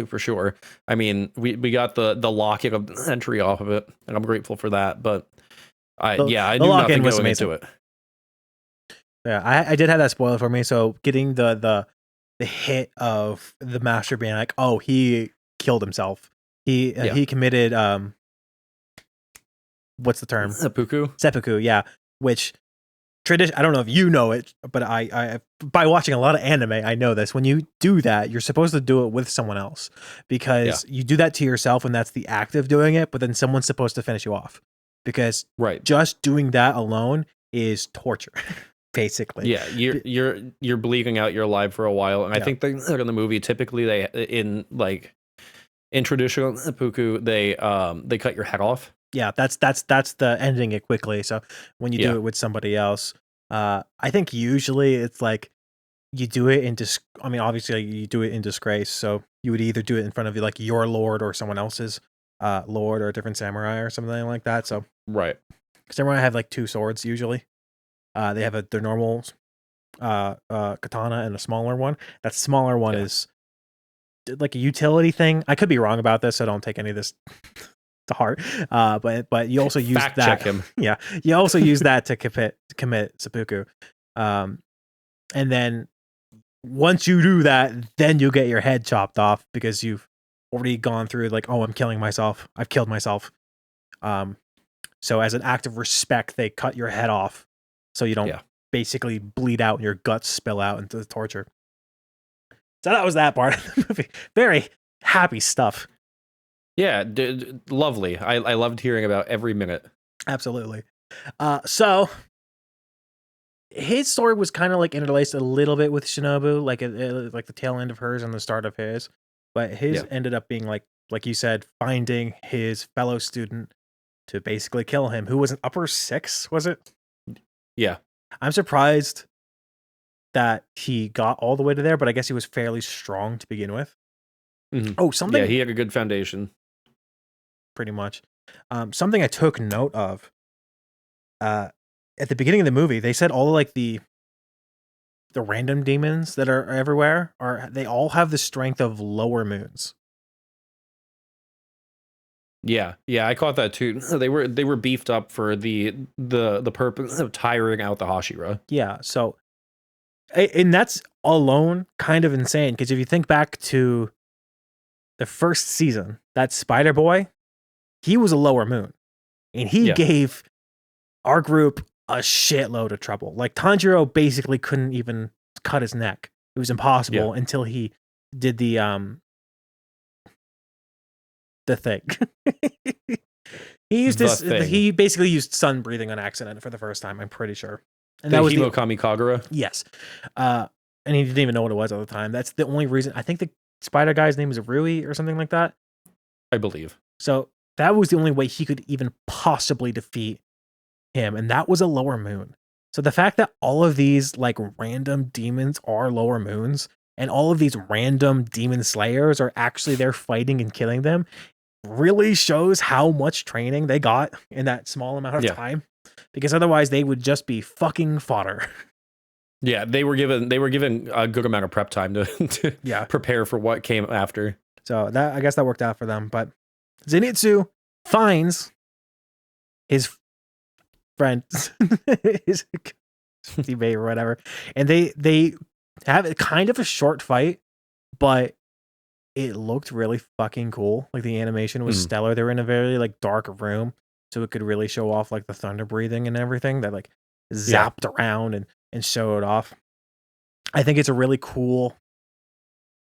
for sure. I mean, we got the lock-in of entry off of it, and I'm grateful for that. But I The knew lock-in nothing was going amazing. into it. Yeah, I did have that spoiler for me. So getting the hit of the master being like, oh, he killed himself. He committed what's the term? Seppuku. Seppuku, yeah. Which tradition, I don't know if you know it, but I by watching a lot of anime, I know this. When you do that, you're supposed to do it with someone else, because you do that to yourself when that's the act of doing it, but then someone's supposed to finish you off, because just doing that alone is torture. Basically, yeah, you're bleeding out your life for a while, and I think in the movie typically in traditional seppuku they cut your head off. Yeah, that's the ending it quickly. So when you do it with somebody else, I think usually it's like you do it in I mean, obviously you do it in disgrace. So you would either do it in front of like your lord or someone else's lord, or a different samurai or something like that. So samurai have like 2 swords usually. They have their normal katana and a smaller one. That smaller one is like a utility thing. I could be wrong about this, so don't take any of this to heart. But you also use fact that. Check him. Yeah, you also use that to commit seppuku. And then once you do that, then you get your head chopped off, because you've already gone through like, oh, I'm killing myself. I've killed myself. So as an act of respect, they cut your head off, so you don't basically bleed out and your guts spill out into the torture. So that was that part of the movie. Very happy stuff. Yeah, lovely. I loved hearing about every minute. Absolutely. So his story was kind of like interlaced a little bit with Shinobu, like like the tail end of hers and the start of his, but his ended up being like you said, finding his fellow student to basically kill him, who was an upper 6, was it? Yeah. I'm surprised that he got all the way to there, but I guess he was fairly strong to begin with. Mm-hmm. Oh, something. Yeah, he had a good foundation. Pretty much. Something I took note of. At the beginning of the movie, they said all like the random demons that are everywhere they all have the strength of lower moons. Yeah, I caught that too. They were beefed up for the purpose of tiring out the Hashira. Yeah, so and that's alone kind of insane, because if you think back to the first season, that Spider Boy, he was a lower moon, and he gave our group a shitload of trouble. Like Tanjiro basically couldn't even cut his neck. It was impossible until he did the thing. He basically used sun breathing on accident for the first time, I'm pretty sure. And that was Himokami Kagura? Yes. And he didn't even know what it was at the time. That's the only reason. I think the spider guy's name is Rui or something like that, I believe. So that was the only way he could even possibly defeat him, and that was a lower moon. So the fact that all of these like random demons are lower moons, and all of these random demon slayers are actually there fighting and killing them, really shows how much training they got in that small amount of time, because otherwise they would just be fucking fodder. Yeah, they were given a good amount of prep time to prepare for what came after. So that, I guess that worked out for them. But Zenitsu finds his friend, his teammate or whatever, and they have kind of a short fight, but it looked really fucking cool. Like the animation was stellar. They were in a very like dark room, so it could really show off like the thunder breathing and everything that like zapped around and showed off. I think it's a really cool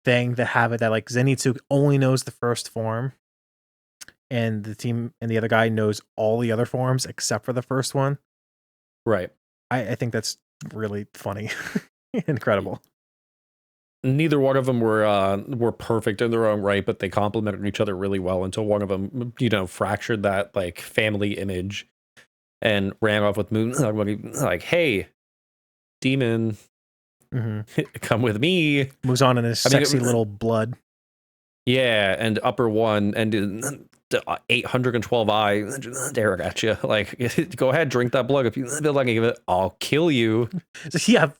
thing to have it that like Zenitsu only knows the first form, and the team and the other guy knows all the other forms except for the first one. Right. I think that's really funny. Incredible. neither one of them were perfect in their own right, but they complemented each other really well until one of them, fractured that like family image and ran off with Moon like, hey, demon, come with me. Moves on in his sexy little blood. Yeah, and upper one and 812 eye there at you. Like, go ahead, drink that blood. If you feel like it, I'll kill you. Yeah,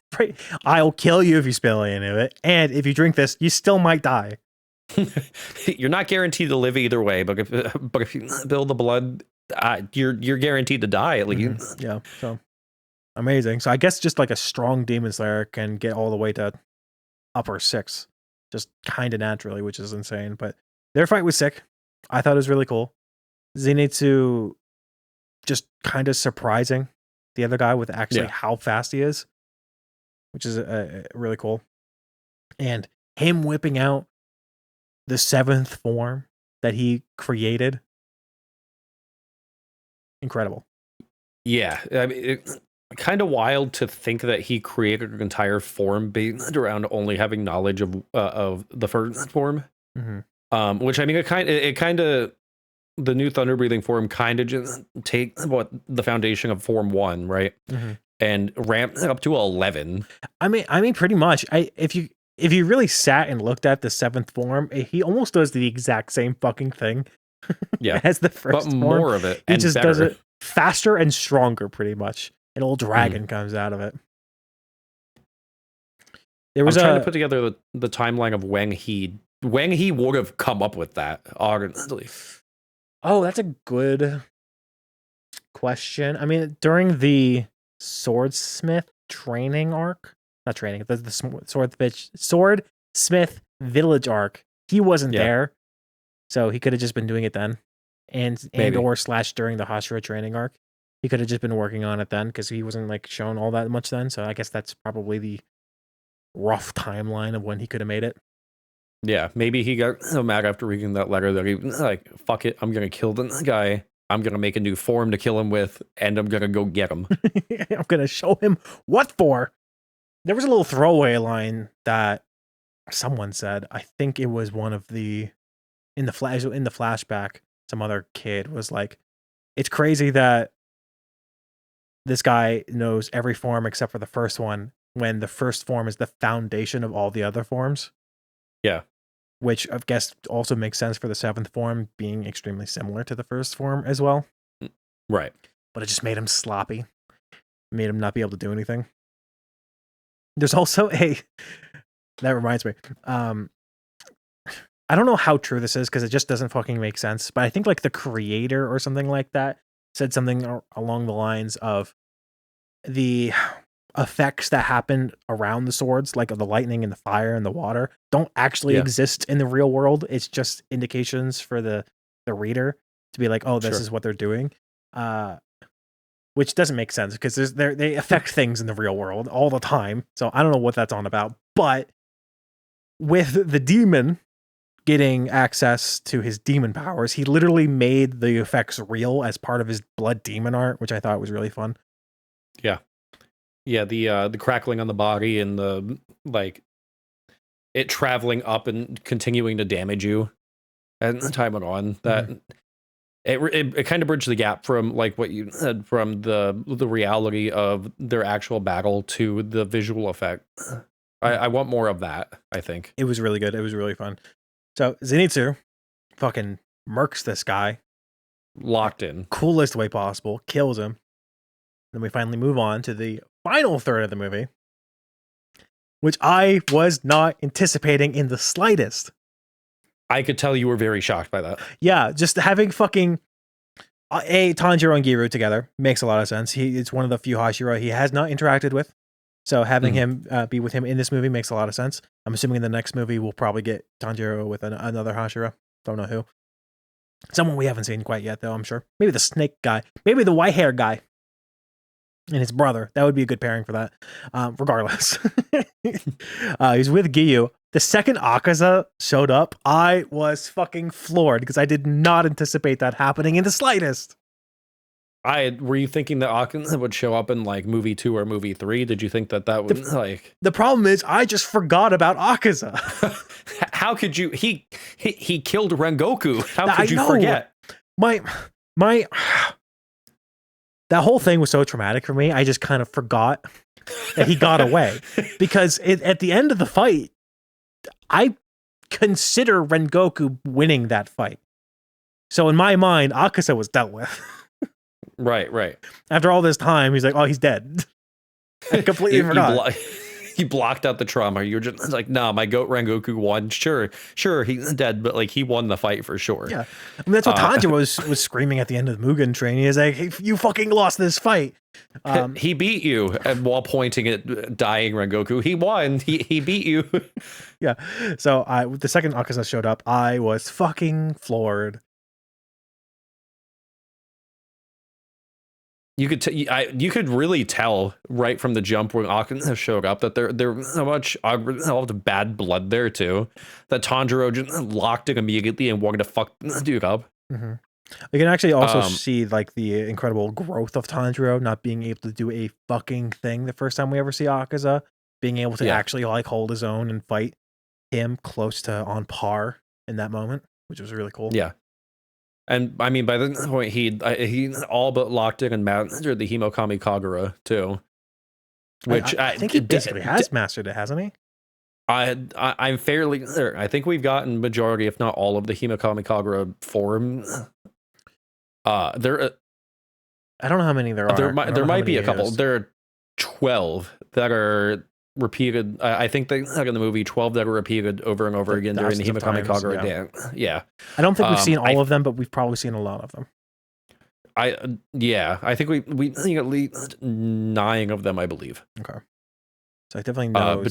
I'll kill you if you spill any of it, and if you drink this, you still might die. You're not guaranteed to live either way, but if you spill the blood, you're guaranteed to die at least. Yeah, so amazing. So I guess just like a strong demon slayer can get all the way to upper 6, just kind of naturally, which is insane. But their fight was sick. I thought it was really cool. Zenitsu just kind of surprising the other guy with actually how fast he is, which is really cool. And him whipping out the 7th form that he created. Incredible. Yeah, I mean, kind of wild to think that he created an entire form based around only having knowledge of the first form. Which I mean, it kind of the new thunder breathing form kind of just take what the foundation of form 1, right, and ramp it up to 11. I mean, pretty much. If you really sat and looked at the 7th form, he almost does the exact same fucking thing. Yeah, as the first but form. More of it. He just does it faster and stronger, pretty much. An old dragon comes out of it. I'm trying to put together the timeline of when he would have come up with that, honestly. Oh, that's a good question. I mean, during the swordsmith training arc, not training, the swordsmith village arc, he wasn't there, so he could have just been doing it then, and or / during the Hashira training arc, he could have just been working on it then because he wasn't like shown all that much then. So I guess that's probably the rough timeline of when he could have made it. Yeah, maybe he got mad after reading that letter that he like, fuck it, I'm gonna kill the guy. I'm gonna make a new form to kill him with, and I'm gonna go get him. I'm gonna show him what for. There was a little throwaway line that someone said. I think it was one of the in the flashback. Some other kid was like, "It's crazy that this guy knows every form except for the first one, when the first form is the foundation of all the other forms." Yeah. Which I guess also makes sense for the 7th form being extremely similar to the first form as well. Right. But it just made him sloppy. Made him not be able to do anything. There's also that reminds me. I don't know how true this is because it just doesn't fucking make sense. But I think like the creator or something like that said something along the lines of the effects that happen around the swords, like the lightning and the fire and the water, don't actually exist in the real world. It's just indications for the reader to be like, oh, this is what they're doing. Which doesn't make sense because they affect things in the real world all the time. So I don't know what that's on about. But with the demon getting access to his demon powers, he literally made the effects real as part of his blood demon art, which I thought was really fun. Yeah. Yeah, the crackling on the body and the like it traveling up and continuing to damage you and time went on. That it kind of bridged the gap from like what you said from the reality of their actual battle to the visual effect. I want more of that, I think. It was really good. It was really fun. So Zenitsu fucking murks this guy. Locked in. Coolest way possible. Kills him. Then we finally move on to the final third of the movie, which I was not anticipating in the slightest. I could tell you were very shocked by that. Yeah, just having fucking Tanjiro and Giru together makes a lot of sense. It's one of the few Hashira he has not interacted with. So having him be with him in this movie makes a lot of sense. I'm assuming in the next movie we'll probably get Tanjiro with another Hashira. Don't know who. Someone we haven't seen quite yet, though, I'm sure. Maybe the snake guy. Maybe the white hair guy. And his brother. That would be a good pairing for that. Regardless. He's with Giyu. The second Akaza showed up, I was fucking floored because I did not anticipate that happening in the slightest. Were you thinking that Akaza would show up in like movie 2 or movie 3? Did you think that would like? The problem is, I just forgot about Akaza. How could you? He killed Rengoku. How could you know. forget? My that whole thing was so traumatic for me. I just kind of forgot that he got away because at the end of the fight, I consider Rengoku winning that fight. So in my mind, Akaza was dealt with. Right. After all this time, he's like, oh, he's dead. I completely forgot. He blocked out the trauma. You're just like, no, my goat Rengoku won. Sure, he's dead, but like he won the fight for sure. Yeah, I mean that's what Tanjiro was screaming at the end of the Mugen train. He was like, hey, you fucking lost this fight. He beat you, and while pointing at dying Rengoku, he won. He beat you. Yeah. So the second Akaza showed up, I was fucking floored. You could really tell right from the jump when Akaza showed up that there was so much bad blood there too. That Tanjiro just locked it immediately and wanted to fuck the dude up. Mm-hmm. You can actually also see like the incredible growth of Tanjiro not being able to do a fucking thing the first time we ever see Akaza, being able to actually like hold his own and fight him close to on par in that moment, which was really cool. Yeah. And I mean, by the point he all but locked in and mastered the Himokami Kagura too, which I think he basically has mastered it, hasn't he? I'm fairly certain. I think we've gotten majority, if not all, of the Himokami Kagura form. I don't know how many there are. There might be a couple. There are 12 that are repeated. I think they like in the movie 12 that are repeated over and over again during the Himokami Kagura dance. Yeah. I don't think we've seen all of them, but we've probably seen a lot of them. I think we think at least 9 of them, I believe. Okay. So I definitely know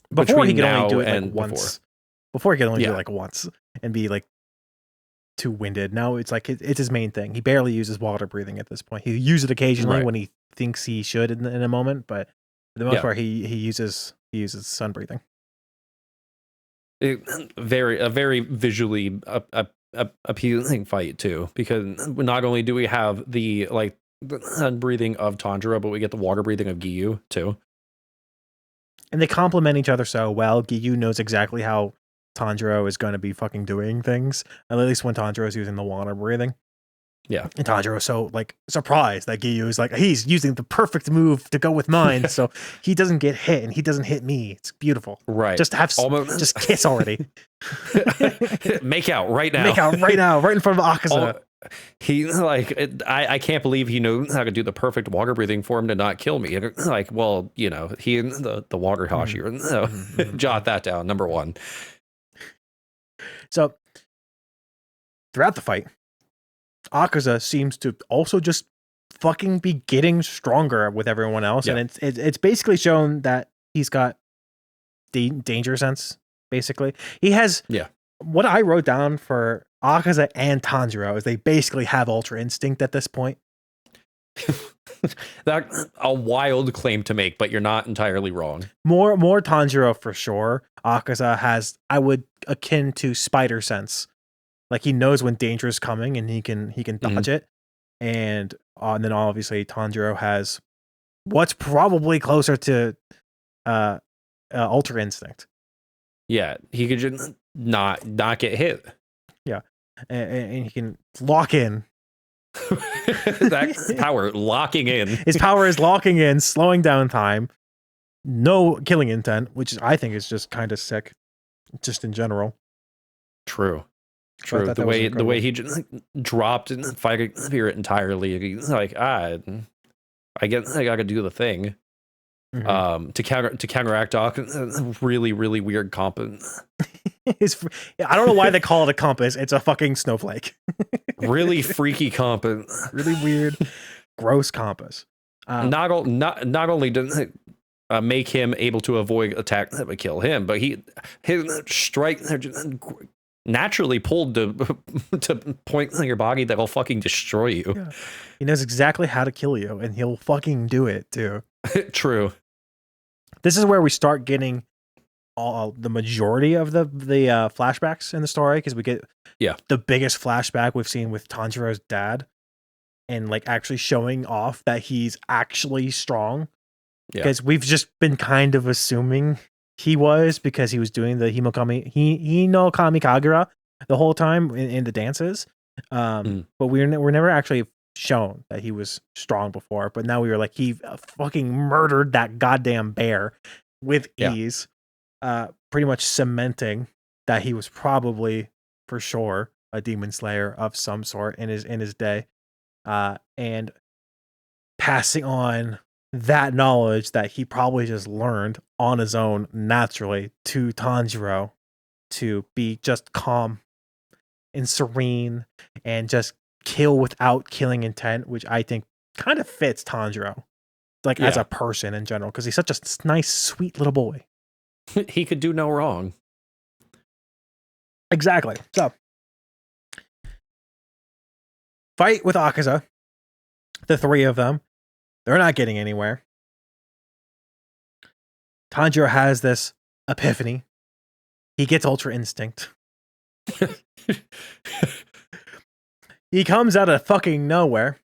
before he could only do it like once. Before he could only do it like once and be like too winded. Now it's like it's his main thing. He barely uses water breathing at this point. He uses it occasionally when he thinks he should in a moment, but for the most part, he uses sun breathing. A very visually appealing fight too, because not only do we have the like the sun breathing of Tanjiro, but we get the water breathing of Giyu too. And they complement each other so well. Giyu knows exactly how Tanjiro is going to be fucking doing things, at least when Tanjiro is using the water breathing. Yeah. And Tanjiro is so like surprised that Giyu is like, he's using the perfect move to go with mine, so he doesn't get hit and he doesn't hit me. It's beautiful. Right. Just just kiss already. Make out right now. Make out right now, right in front of Akaza. He like I can't believe he knows how to do the perfect water breathing for him to not kill me. And like, well, you know, he and the water Hashira. So jot that down. Number 1. So throughout the fight, Akaza seems to also just fucking be getting stronger with everyone else, and it's basically shown that he's got danger sense. Basically, he has. Yeah. What I wrote down for Akaza and Tanjiro is they basically have Ultra Instinct at this point. That's a wild claim to make, but you're not entirely wrong. More Tanjiro for sure. Akaza has, I would akin to spider sense. Like he knows when danger is coming and he can dodge it. And then obviously Tanjiro has what's probably closer to Ultra Instinct. Yeah, he could just not get hit. Yeah, and he can lock in. That power locking in. His power is locking in, slowing down time. No killing intent, which I think is just kind of sick, just in general. True. The way he just dropped and fighting spirit entirely. He's like, I gotta do the thing. Mm-hmm. To counteract really weird compass. I don't know why they call it a compass. It's a fucking snowflake. Really freaky compass. Really weird, gross compass. Not only does it make him able to avoid attack that would kill him, but his strike naturally pulled to point on your body that'll fucking destroy you. Yeah. He knows exactly how to kill you, and he'll fucking do it too. True. This is where we start getting the majority of the flashbacks in the story, because we get the biggest flashback we've seen with Tanjiro's dad. and like actually showing off that he's actually strong. Yeah. Because we've just been kind of assuming he was, because he was doing the Hinokami Kagura the whole time in the dances. But we're never actually shown that he was strong before. But now we were like, he fucking murdered that goddamn bear with ease, pretty much cementing that he was probably for sure a demon slayer of some sort in his day, and passing on that knowledge that he probably just learned on his own naturally to Tanjiro, to be just calm and serene and just kill without killing intent, which I think kind of fits Tanjiro, like as a person in general, because he's such a nice, sweet little boy. He could do no wrong. Exactly. So, fight with Akaza. The three of them. They're not getting anywhere. Tanjiro has this epiphany. He gets Ultra Instinct. He comes out of fucking nowhere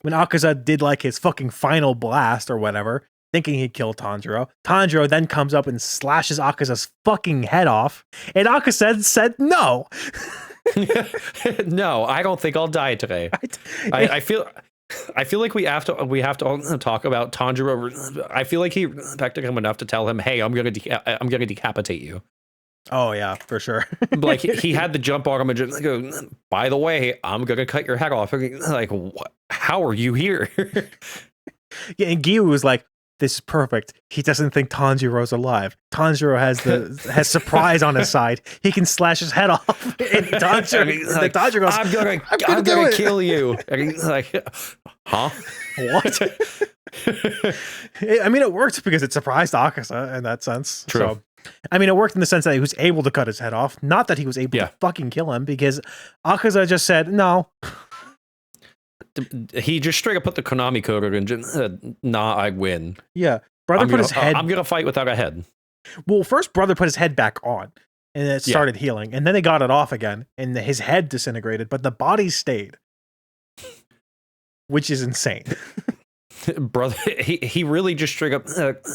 when Akaza did like his fucking final blast or whatever, thinking he'd kill Tanjiro. Tanjiro then comes up and slashes Akaza's fucking head off, and Akaza said no. No, I don't think I'll die today. I feel like we have to talk about Tanjiro. I feel like he respected him enough to tell him, "Hey, I'm gonna decapitate you." Oh yeah, for sure. Like he had to jump on him and just go, "By the way, I'm gonna cut your head off." Like, what? How are you here? Yeah, and Gyu was like, "This is perfect. He doesn't think Tanjiro's alive. Tanjiro has surprise on his side. He can slash his head off." And Tanjiro goes, I'm gonna kill you. And he's like, huh? What? I mean, it worked because it surprised Akaza in that sense. True. So, I mean, it worked in the sense that he was able to cut his head off, not that he was able to fucking kill him, because Akaza just said no. He just straight up put the Konami code and just, nah, I win. Yeah. Brother put his head. I'm gonna fight without a head. Well, first brother put his head back on, and it started healing, and then they got it off again, and his head disintegrated, but the body stayed, which is insane. Brother, he really just straight up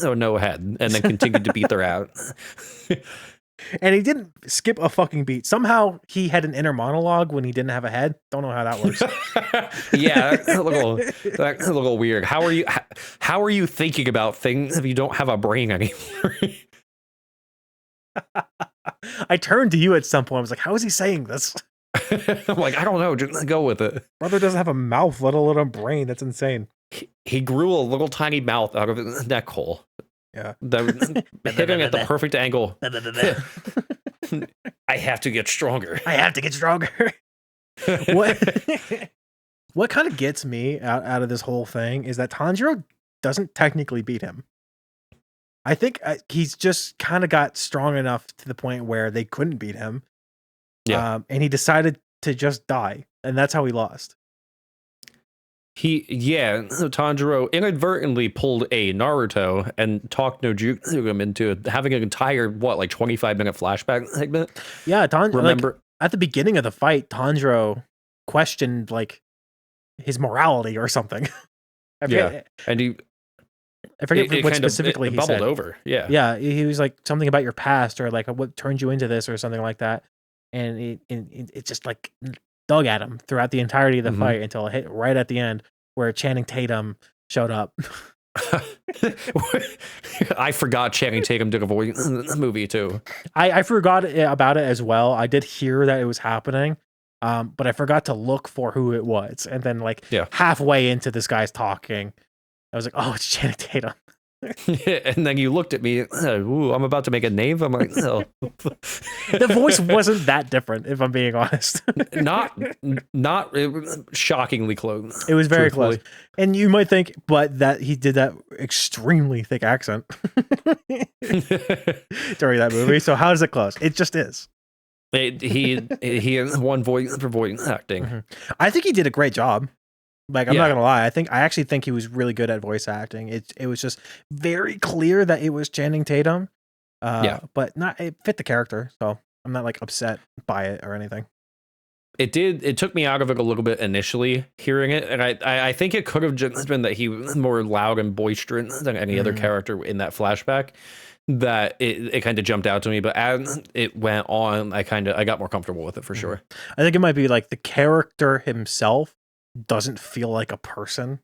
no head, and then continued to beat their out. And he didn't skip a fucking beat. Somehow he had an inner monologue when he didn't have a head. Don't know how that works. Yeah, that's a little weird. How are you thinking about things if you don't have a brain anymore? I turned to you at some point. I was like, how is he saying this? I'm like, I don't know. Just go with it. Brother doesn't have a mouth, let alone a brain. That's insane. He grew a little tiny mouth out of his neck hole. Yeah. Hitting at the perfect angle. I have to get stronger. I have to get stronger. What kind of gets me out of this whole thing is that Tanjiro doesn't technically beat him. I think he's just kind of got strong enough to the point where they couldn't beat him. Yeah. And he decided to just die. And that's how he lost. Tanjiro inadvertently pulled a Naruto and talked Nojugum into having an entire 25-minute flashback segment. Yeah, remember at the beginning of the fight, Tanjiro questioned his morality or something. I forget what specifically he bubbled said. Over. Yeah, he was like something about your past or what turned you into this or something like that, and it just dug at him throughout the entirety of the fight until it hit right at the end where Channing Tatum showed up. I forgot Channing Tatum did a voice in the movie too. I forgot about it as well. I did hear that it was happening, but I forgot to look for who it was. And then halfway into this guy's talking, I was like, oh, it's Channing Tatum. And then you looked at me, ooh, I'm about to make a name. I'm like, oh. The voice wasn't that different, if I'm being honest. not shockingly close. It was very close. And you might think, but that he did that extremely thick accent during that movie. So how does it close? It just is. He has one voice for voice acting. I think he did a great job. I'm not gonna lie. I actually think he was really good at voice acting. It was just very clear that it was Channing Tatum. But it fit the character, so I'm not upset by it or anything. it took me out of it a little bit initially hearing it, and I think it could have just been that he was more loud and boisterous than any other character in that flashback, that it kind of jumped out to me. But as it went on, I got more comfortable with it for sure. I think it might be like the character himself doesn't feel like a person.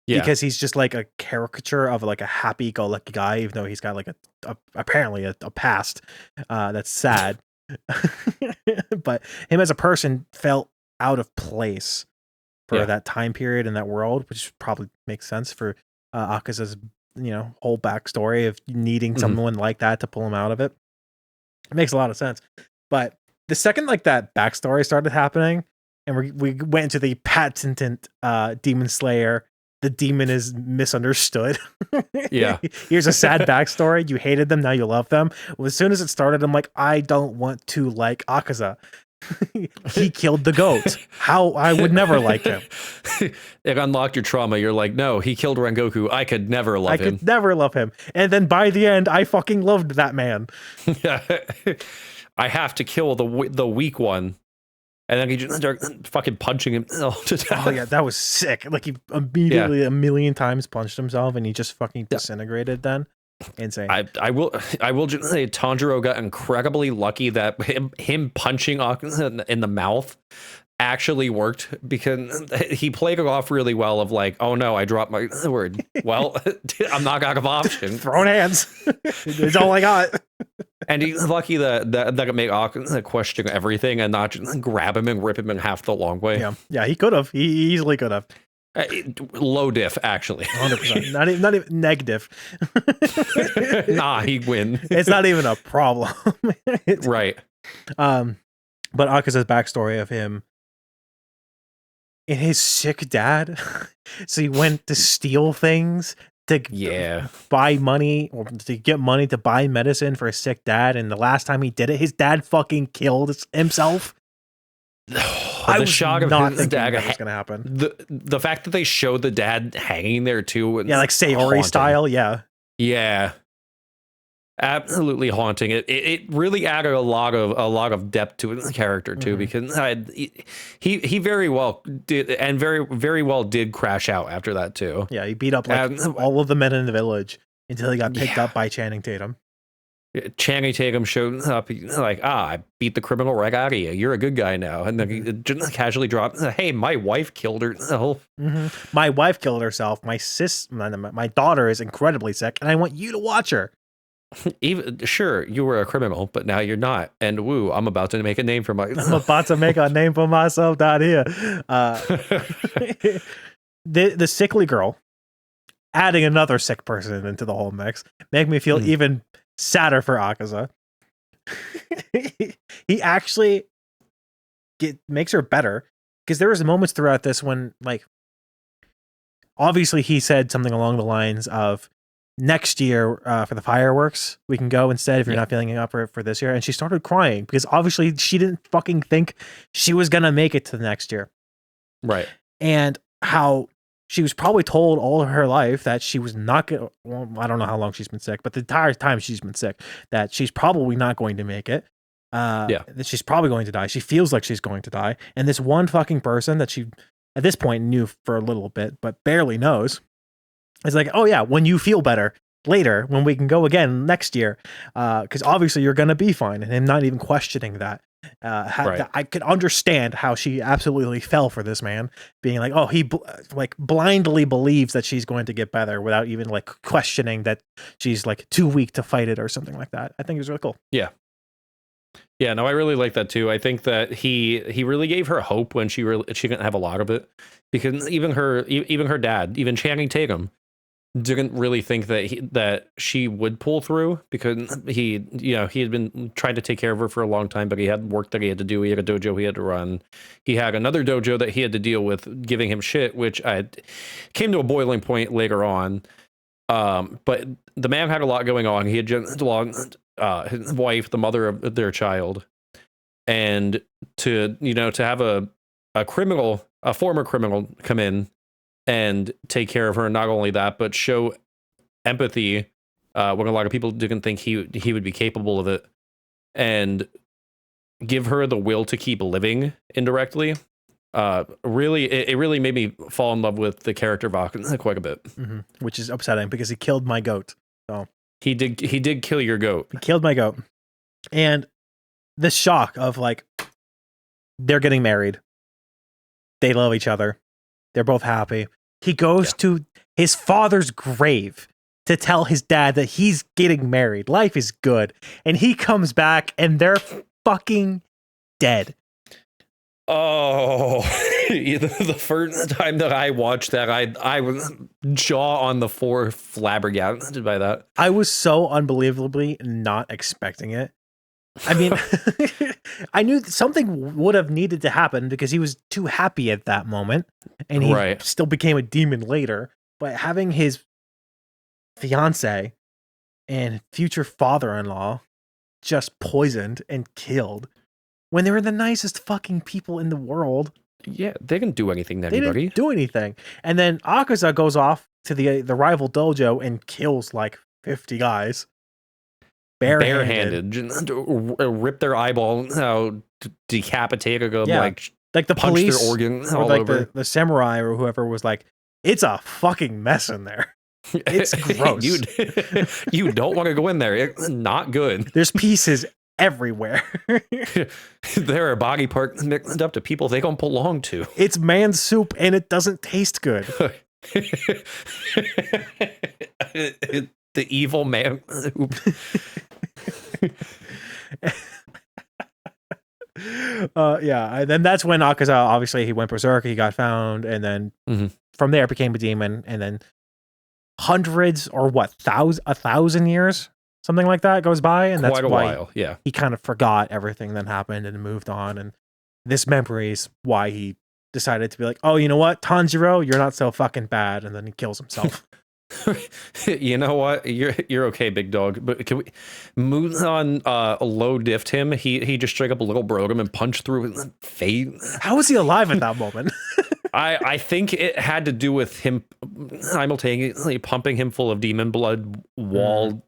Yeah. Because he's just like a caricature of like a happy-go-lucky guy, even though he's got like apparently a past that's sad. But him as a person felt out of place for that time period in that world, which probably makes sense for Akaza's whole backstory of needing someone like that to pull him out of it. It makes a lot of sense. But the second like that backstory started happening, and we went into the patented demon slayer, the demon is misunderstood. Yeah. Here's a sad backstory. You hated them, now you love them. Well, as soon as it started, I'm like, I don't want to like Akaza. He killed the goat. How I would never like him. It unlocked your trauma. You're like, no, he killed Rengoku. I could never love him. I could never love him. And then by the end, I fucking loved that man. Yeah. I have to kill the weak one. And then he just started fucking punching him. Oh yeah, that was sick. Like he immediately a million times punched himself, and he just fucking disintegrated. Then, insane. I will just say Tanjiro got incredibly lucky that him punching in the mouth actually worked, because he played it off really well. Of like, oh no, I dropped my word. Well, I'm not out of option. Throwing hands. It's all I got. And he's lucky that it made Akaza question everything and not just grab him and rip him in half the long way. Yeah, he could have. He easily could have. Low diff, actually. 100%. Not even negative. Nah, he'd win. It's not even a problem. Right. But Akaza's backstory of him and his sick dad. So he went to steal things to buy money, or to get money to buy medicine for a sick dad, and the last time he did it, his dad fucking killed himself. I was shock not of thinking that was gonna happen. The fact that they showed the dad hanging there too, like Sayori style, yeah, absolutely haunting. It really added a lot of depth to his character too, because he very well did, and very very well did crash out after that too. Yeah, he beat up like all of the men in the village until he got picked up by Channing Tatum. Channing Tatum showed up like, I beat the criminal right out of you. You're a good guy now. And then he just casually dropped, hey, my wife killed herself. My wife killed herself. My daughter is incredibly sick, and I want you to watch her. Even sure, you were a criminal, but now you're not. And woo, I'm about to make a name for myself. I'm about to make a name for myself down here. The sickly girl, adding another sick person into the whole mix, make me feel even sadder for Akaza. He actually makes her better, because there was moments throughout this when, like, obviously he said something along the lines of, next year for the fireworks we can go instead if you're not feeling up for this year. And she started crying because obviously she didn't fucking think she was gonna make it to the next year, right? And how she was probably told all of her life that she was not gonna, well, I don't know how long she's been sick, but the entire time she's been sick, that she's probably not going to make it, that she's probably going to die. She feels like she's going to die, and this one fucking person that she at this point knew for a little bit but barely knows, it's like, oh yeah, when you feel better later, when we can go again next year, because obviously you're gonna be fine, and him not even questioning that. I could understand how she absolutely fell for this man, being like, oh, he like blindly believes that she's going to get better without even like questioning that she's like too weak to fight it or something like that. I think it was really cool. Yeah, no, I really like that too. I think that he really gave her hope when she didn't have a lot of it, because even her dad, even Channing Tatum, didn't really think that she would pull through, because he had been trying to take care of her for a long time, but he had work that he had to do. He had a dojo he had to run. He had another dojo that he had to deal with giving him shit, which came to a boiling point later on. But the man had a lot going on. He had just lost his wife, the mother of their child, and to have a former criminal come in and take care of her. Not only that, but show empathy when a lot of people didn't think he would be capable of it, and give her the will to keep living indirectly. Really, it really made me fall in love with the character of Aka quite a bit. Which is upsetting because he killed my goat. So he did kill your goat. He killed my goat. And the shock of like, they're getting married. They love each other. They're both happy. He goes to his father's grave to tell his dad that he's getting married. Life is good. And he comes back and they're fucking dead. Oh, the first time that I watched that, I was jaw on the floor, flabbergasted by that. I was so unbelievably not expecting it. I mean, I knew something would have needed to happen because he was too happy at that moment, and he still became a demon later. But having his fiance and future father-in-law just poisoned and killed when they were the nicest fucking people in the world. Yeah, they didn't do anything to anybody. They didn't do anything. And then Akaza goes off to the rival dojo and kills like 50 guys. Barehanded. Rip their eyeball out, decapitate them, like the punch police their organ or all like over. The samurai or whoever was like, it's a fucking mess in there. It's gross. You don't want to go in there. It's not good. There's pieces everywhere. There are body parts mixed up to people they don't belong to. It's man soup and it doesn't taste good. The evil man soup. And then that's when Akaza, obviously he went berserk, he got found, and then from there became a demon, and then hundreds or what, 1,000 years, something like that goes by, and that's why he kind of forgot everything that happened and moved on, and this memory is why he decided to be like, oh, you know what, Tanjiro, you're not so fucking bad, and then he kills himself. You know what? You're okay, big dog. But can we move on? Low diffed him. He just straight up a little broke him and punched through his face. How was he alive at that moment? I think it had to do with him simultaneously pumping him full of demon blood, walled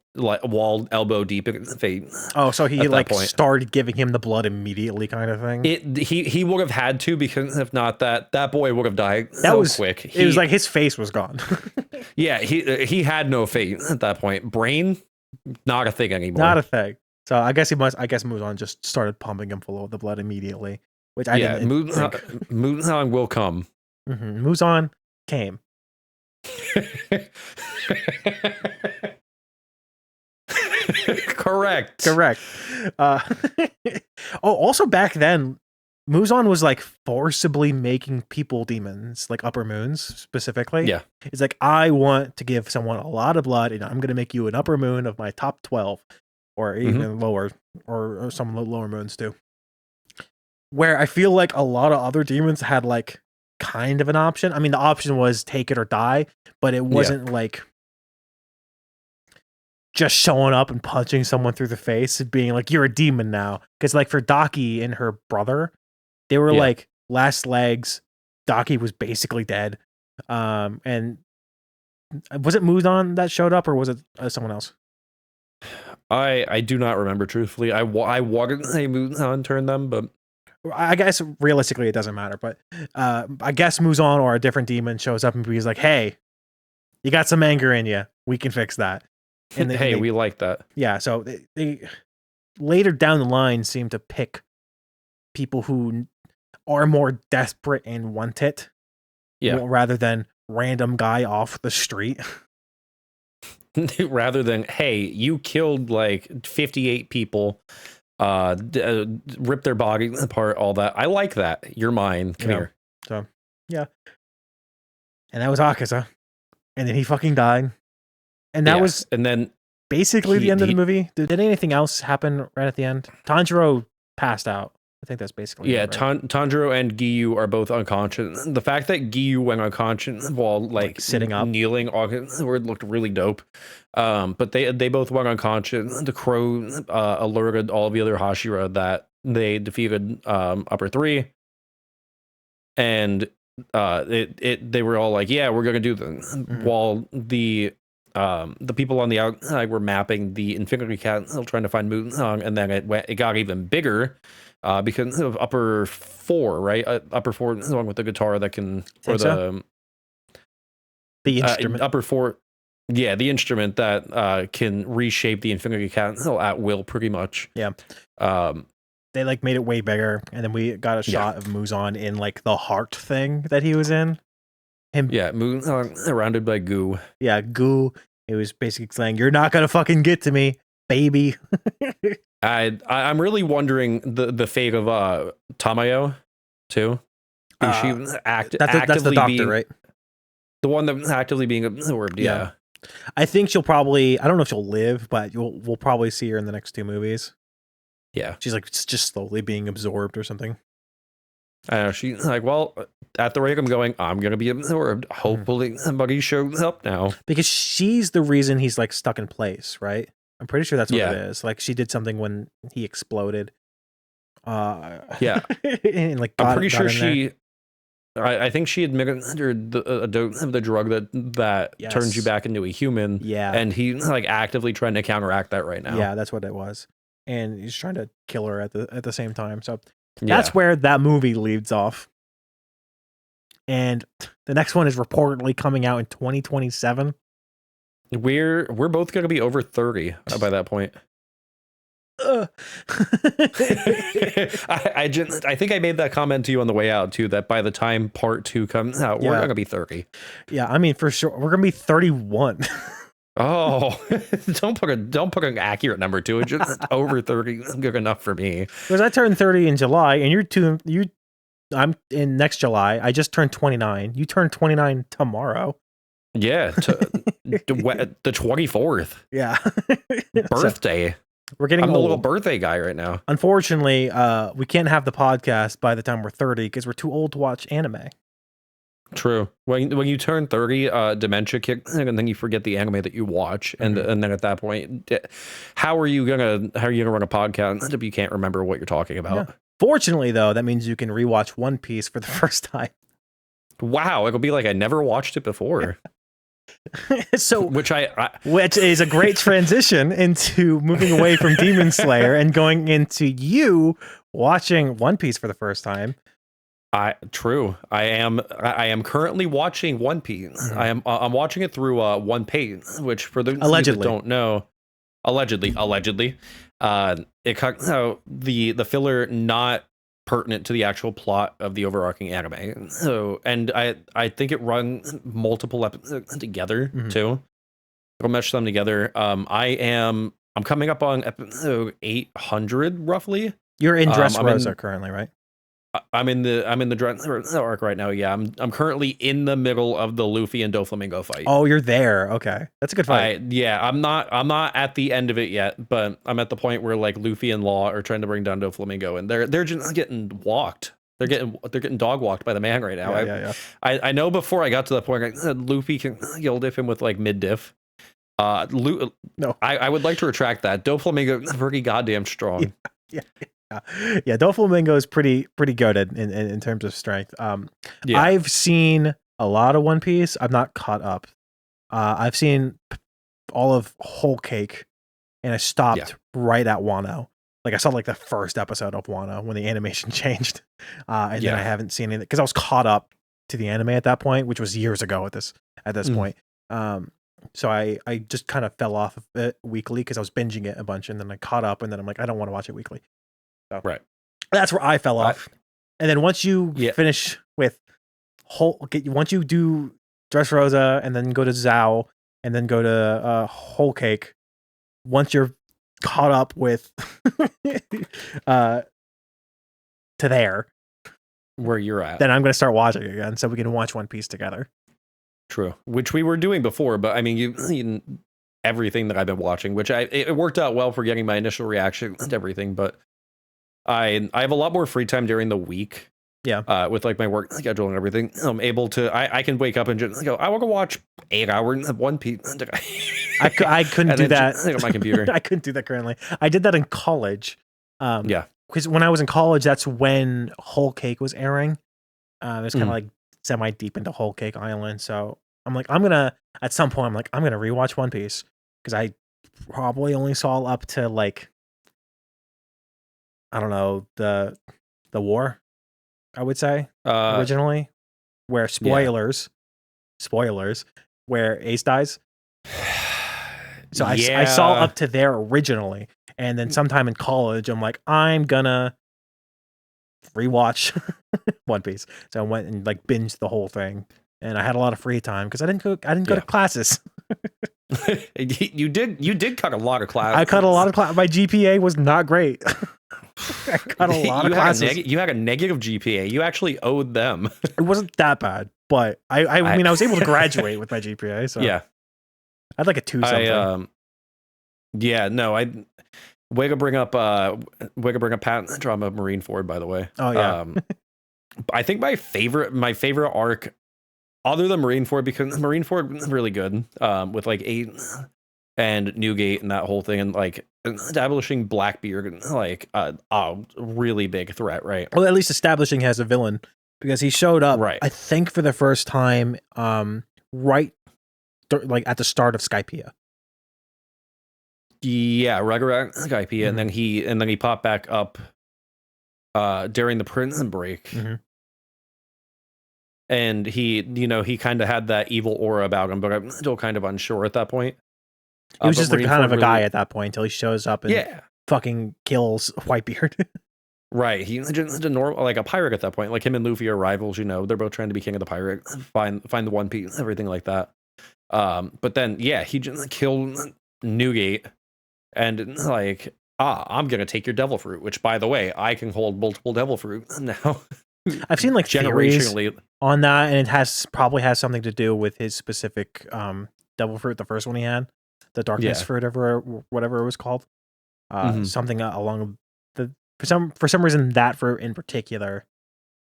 elbow deep in the face. Oh, so he like started giving him the blood immediately, kind of thing. He would have had to, because if not, that boy would have died quick. It was like his face was gone. Yeah, he had no face at that point. Brain, not a thing anymore. Not a thing. So I guess Muzan just started pumping him full of the blood immediately, which I didn't think. Muzan will come. Muzan came. Correct. Also back then, Muzan was like forcibly making people demons, like upper moons specifically. Yeah. It's like, I want to give someone a lot of blood and I'm going to make you an upper moon of my top 12 or even lower or some lower moons too. Where I feel like a lot of other demons had like kind of an option. I mean, the option was take it or die, but it wasn't like just showing up and punching someone through the face and being like, you're a demon now. Because like for Daki and her brother, they were like last legs. Daki was basically dead. And was it Muzan that showed up or was it someone else? I do not remember truthfully. I wanted to say Muzan turned them, but I guess realistically it doesn't matter. But I guess Muzan or a different demon shows up and he's like, hey, you got some anger in you. We can fix that. And we like that. Yeah, so they later down the line seem to pick people who are more desperate and want it, rather than random guy off the street. Rather than, hey, you killed like 58 people, ripped their body apart, all that. I like that. You're mine. Come here. So, yeah. And that was Akaza. And then he fucking died. And that was basically the end of the movie. Did anything else happen right at the end? Tanjiro passed out. I think that's basically it, right? Tanjiro and Giyu are both unconscious. The fact that Giyu went unconscious while like sitting up, kneeling, looked really dope. But they both went unconscious. The crow alerted all of the other Hashira that they defeated upper 3, and they were all like, yeah, we're gonna do this. While the the people on the outside were mapping the Infinity Cat, trying to find Moonsong, and then it got even bigger because of upper 4, right? Upper 4 along with the guitar that can, or the instrument. Upper 4. Yeah, the instrument that can reshape the Infinity Cat at will, pretty much. Yeah. They like made it way bigger, and then we got a shot of Muzan in like the heart thing that he was in. Muzan surrounded by goo. Yeah, goo. It was basically saying, "You're not gonna fucking get to me, baby." I'm really wondering the fate of Tamayo too. Is she actively that's the doctor, being, right? The one that's actively being absorbed. Yeah. I think she'll probably. I don't know if she'll live, but we'll probably see her in the next 2 movies. Yeah, she's like just slowly being absorbed or something. I know. She's like, well, at the rate I'm going, I'm gonna be absorbed. Hopefully, somebody shows up now, because she's the reason he's like stuck in place, right? I'm pretty sure that's what it is. Like she did something when he exploded. Yeah, and like I'm pretty sure she. I think she administered the drug that turns you back into a human. Yeah, and he's like actively trying to counteract that right now. Yeah, that's what it was, and he's trying to kill her at the same time. So that's where that movie leads off. And the next one is reportedly coming out in 2027. We're both gonna be over 30 by that point. I think I made that comment to you on the way out too, that by the time part 2 comes out, we're gonna be 30. Yeah, I mean, for sure we're gonna be 31. Oh, don't put an accurate number to it. Just over 30 is good enough for me. Because I turned 30 in July, and I'm in next July. I just turned 29. You turned 29 tomorrow. Yeah, the 24th. Yeah, birthday. So we're getting I'm old. a little birthday guy right now. Unfortunately, we can't have the podcast by the time we're 30 because we're too old to watch anime. True. When you turn 30, dementia kicks in, and then you forget the anime that you watch, and then at that point, how are you gonna run a podcast if you can't remember what you're talking about? Yeah. Fortunately, though, that means you can rewatch One Piece for the first time. Wow, it'll be like I never watched it before. So, which is a great transition into moving away from Demon Slayer and going into you watching One Piece for the first time. True. I am currently watching One Piece. I'm watching it through One Piece, which for those that don't know, allegedly, it cuts out the filler not pertinent to the actual plot of the overarching anime. So, and I think it runs multiple episodes together too. It'll mesh them together. I'm coming up on episode 800 roughly. You're in Dressrosa currently, right? I'm in the Dressrosa arc right now. Yeah, I'm currently in the middle of the Luffy and Doflamingo fight. Oh, you're there. Okay, that's a good fight. I'm not at the end of it yet, but I'm at the point where like Luffy and Law are trying to bring down Doflamingo, and they're just getting walked. They're getting dog walked by the man right now. Yeah. I know before I got to the point, I said Luffy can diff him with like mid diff. No, I would like to retract that. Doflamingo is pretty goddamn strong. Yeah, Doflamingo is pretty good in terms of strength. I've seen a lot of One Piece. I'm not caught up. I've seen all of Whole Cake, and I stopped right at Wano. Like I saw like the first episode of Wano when the animation changed, and then I haven't seen it because I was caught up to the anime at that point, which was years ago at this point. So I just kind of fell off of it weekly because I was binging it a bunch, and then I caught up, and then I'm like, I don't want to watch it weekly. So right. That's where I fell off. And then once you finish with once you do Dressrosa and then go to Zao and then go to Whole Cake, once you're caught up with to there where you're at, then I'm going to start watching again so we can watch One Piece together. True. Which we were doing before, but I mean, you've seen everything that I've been watching, which it worked out well for getting my initial reaction to everything, but I have a lot more free time during the week. Yeah. With like my work schedule and everything. I'm able to I can wake up and just go, I want to watch 8 hours of One Piece. I couldn't do that on my computer. I couldn't do that currently. I did that in college. Because when I was in college, that's when Whole Cake was airing. It was kind of like semi deep into Whole Cake Island. So I'm like, I'm gonna at some point I'm like, I'm gonna rewatch One Piece because I probably only saw up to like, I don't know, the war, I would say, originally, where spoilers, where Ace dies. So I saw up to there originally, and then sometime in college, I'm like, I'm gonna rewatch One Piece. So I went and like binged the whole thing, and I had a lot of free time because I didn't go to classes. You did cut a lot of classes. I cut a lot of classes. My GPA was not great. I cut a lot of classes. You had a negative GPA. You actually owed them. It wasn't that bad, but I mean, I was able to graduate with my GPA. So yeah, I had like a 2 something. Yeah, no, way to bring up Pat Drama Marineford, by the way. Oh yeah. I think my favorite arc, other than Marineford, because Marineford is really good, with like 8 and Newgate and that whole thing, and like establishing Blackbeard, like a really big threat, right? Well, at least establishing he has a villain, because he showed up, right, I think for the first time, like at the start of Skypiea. Yeah, Ragnarok Skypiea, and then he popped back up during the prison break. And he kind of had that evil aura about him, but I'm still kind of unsure at that point. He was just kind of a guy at that point until he shows up and fucking kills Whitebeard. Right, he's just a normal, like a pirate at that point. Like him and Luffy are rivals, they're both trying to be king of the pirate, find the One Piece, everything like that. But then he just killed Newgate, and like, I'm gonna take your devil fruit, which, by the way, I can hold multiple devil fruit now. I've seen like theories on that, and it probably has something to do with his specific devil fruit, the first one he had, the darkness fruit, whatever it was called. Something along the for some reason that fruit in particular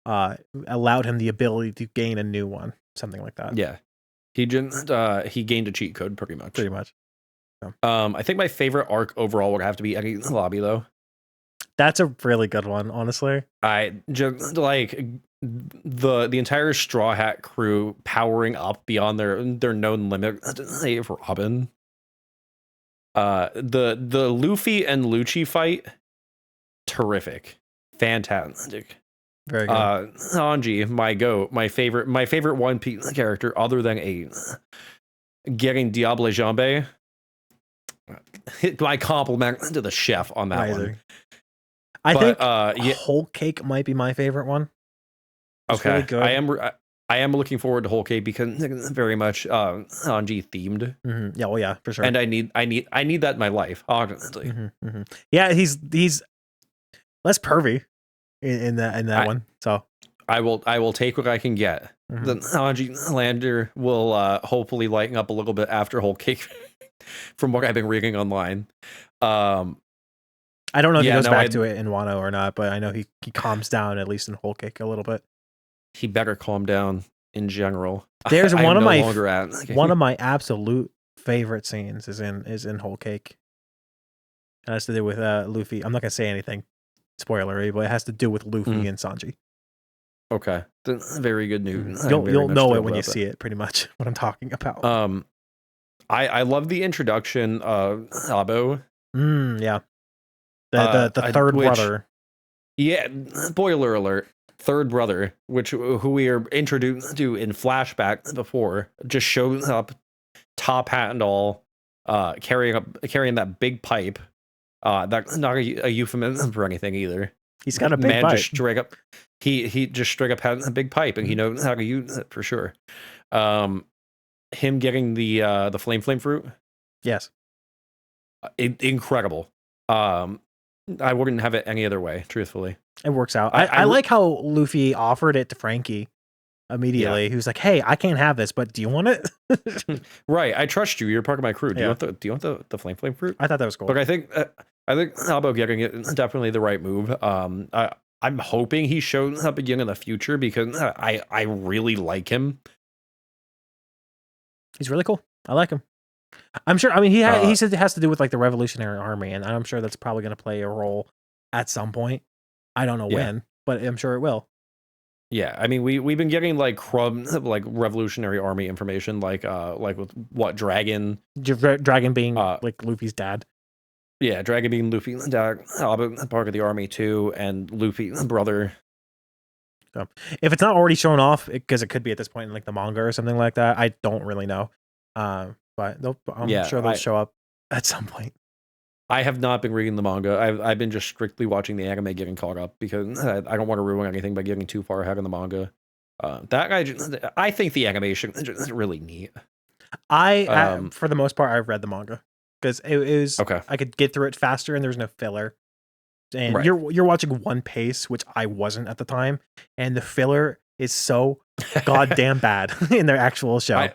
allowed him the ability to gain a new one, something like that. Yeah, he gained a cheat code pretty much. So. I think my favorite arc overall would have to be Eddie Lobby, though. That's a really good one, honestly. I just like the entire Straw Hat crew powering up beyond their known limit. For Robin, the Luffy and Lucci fight, terrific, fantastic. Very good. Sanji, my goat, my favorite One Piece character, other than Aang, getting Diable Jambe. My compliment to the chef on that one. I think Whole Cake might be my favorite one. It's okay, really good. I am looking forward to Whole Cake because it's very much Sanji themed. Yeah, well, yeah, for sure. And I need that in my life, honestly. Yeah, he's less pervy in that one. So I will take what I can get. The Sanji Lander will hopefully lighten up a little bit after Whole Cake, from what I've been reading online. I don't know if he goes back to it in Wano or not, but I know he calms down, at least in Whole Cake, a little bit. He better calm down in general. There's one of my absolute favorite scenes is in Whole Cake. It has to do with Luffy. I'm not gonna say anything spoilery, but it has to do with Luffy and Sanji. Okay, that's very good news. You'll know it when you see it. Pretty much what I'm talking about. I love the introduction of Abo. Yeah. The third brother. Yeah, spoiler alert. Third brother, who we are introduced to in flashback before, just shows up, top hat and all, carrying that big pipe. That's not a euphemism for anything either. He's got a big pipe. He just straight up has a big pipe, and he knows how to use it for sure. Him getting the flame fruit. Yes. Incredible. I wouldn't have it any other way, truthfully. It works out. I like how Luffy offered it to Frankie immediately. Yeah. He was like, "Hey, I can't have this, but do you want it?" Right. I trust you. You're part of my crew. Do you want the flame fruit? I thought that was cool. But I think Albo getting it is definitely the right move. I'm hoping he shows up again in the future because I really like him. He's really cool. I like him. I'm sure. I mean, he said it has to do with like the Revolutionary Army, and I'm sure that's probably going to play a role at some point. I don't know when, but I'm sure it will. Yeah, I mean we've been getting like like Revolutionary Army information, like with what Dragon, Dragon being uh like Luffy's dad. yeah, Dragon being Luffy, part of the army too, and Luffy brother. So if it's not already shown off, because it could be at this point in like the manga or something like that, I don't really know. But I'm Yeah, sure they'll show up at some point. I have not been reading the manga. I've been just strictly watching the anime, getting caught up because I don't want to ruin anything by getting too far ahead of the manga. I think the animation is really neat. For the most part, I've read the manga because it was Okay, I could get through it faster and there's no filler. And right. you're watching one pace, which I wasn't at the time, and the filler is so goddamn bad in their actual show.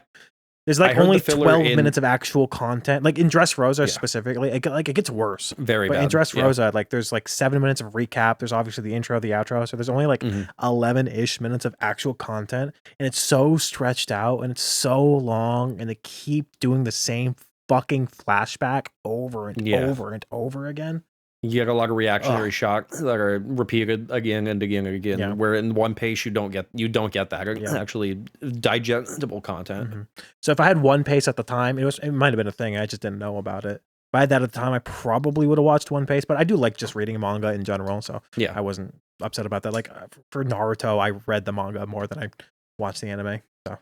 There's like only 12 minutes of actual content. Like in Dressrosa specifically, it gets worse. Very but bad. in Dressrosa, like there's like 7 minutes of recap. There's obviously the intro, the outro. So there's only like 11-ish minutes of actual content. And it's so stretched out and it's so long. And they keep doing the same fucking flashback over and over and over again. You get a lot of reactionary shots that are repeated again and again and again. Yeah. Where in one pace you don't get that actually digestible content. So if I had One Piece at the time, it might have been a thing. I just didn't know about it. If I had that at the time, I probably would have watched One Piece. But I do like just reading manga in general, so Yeah, I wasn't upset about that. Like for Naruto, I read the manga more than I watched the anime. So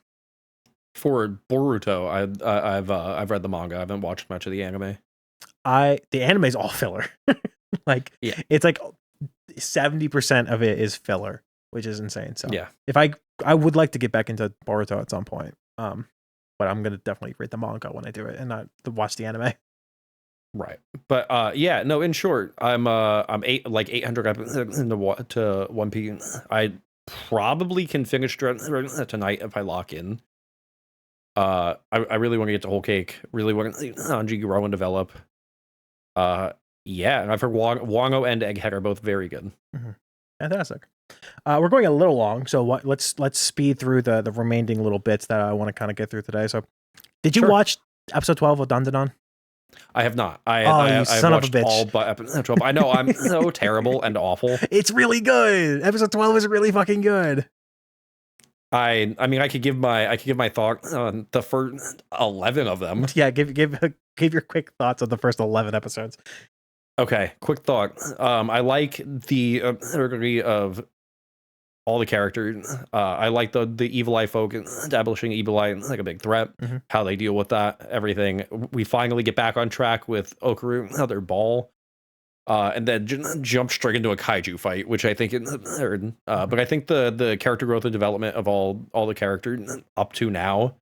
for Boruto, I've read the manga. I haven't watched much of the anime. the anime is all filler. Like it's like 70% of it is filler, which is insane. So yeah, if I would like to get back into Boruto at some point. But I'm gonna definitely read the manga when I do it and not watch the anime. right. But yeah, no. In short, I'm 800 episodes to One Piece. I probably can finish tonight if I lock in. I really want to get to Whole Cake. Really want Anji grow and develop. Yeah, and I've heard Wango and Egghead are both very good. Fantastic. We're going a little long, so let's speed through the remaining little bits that I want to kind of get through today. So, did you watch episode 12 of Dandadan? I have not. You son of a bitch! All but episode 12. I know I'm so terrible and awful. It's really good. Episode 12 is really fucking good. I mean, I could give my thought on the first 11 of them. Yeah, give your quick thoughts on the first 11 episodes. Okay, quick thought. I like the degree of all the characters. I like the evil eye folk establishing evil eye like a big threat. How they deal with that, everything. We finally get back on track with Okaru, their ball, and then jump straight into a kaiju fight, which I think but I think the character growth and development of all the characters up to now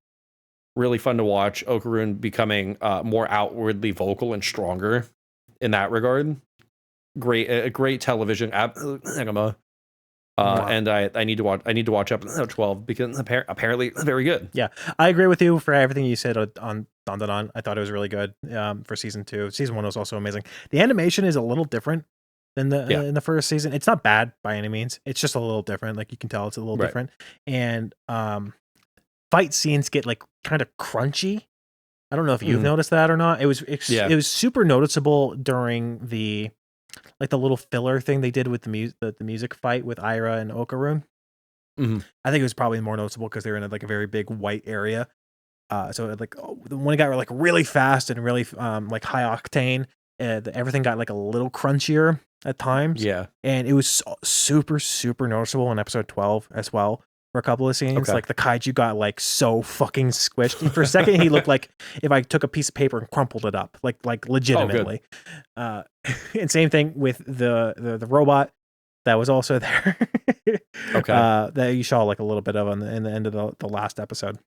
really fun to watch. Okaru becoming more outwardly vocal and stronger in that regard. Great television anime. And I need to watch episode 12 because apparently very good. Yeah, I agree with you for everything you said on Dandadan. I thought it was really good for season 2. Season 1 was also amazing. The animation is a little different than in the first season. It's not bad by any means. It's just a little different. Like you can tell it's a little different. And fight scenes get like kind of crunchy. I don't know if you've noticed that or not. It was super noticeable during the little filler thing they did with the music fight with Ira and Okaru. I think it was probably more noticeable because they were in a very big white area. So when it got like really fast and really like high octane, everything got like a little crunchier at times. Yeah, and it was super noticeable in episode 12 as well. For a couple of scenes, like the kaiju got like so fucking squished. For a second, he looked like if I took a piece of paper and crumpled it up, like legitimately. And same thing with the robot that was also there. That you saw like a little bit of in the end of the last episode.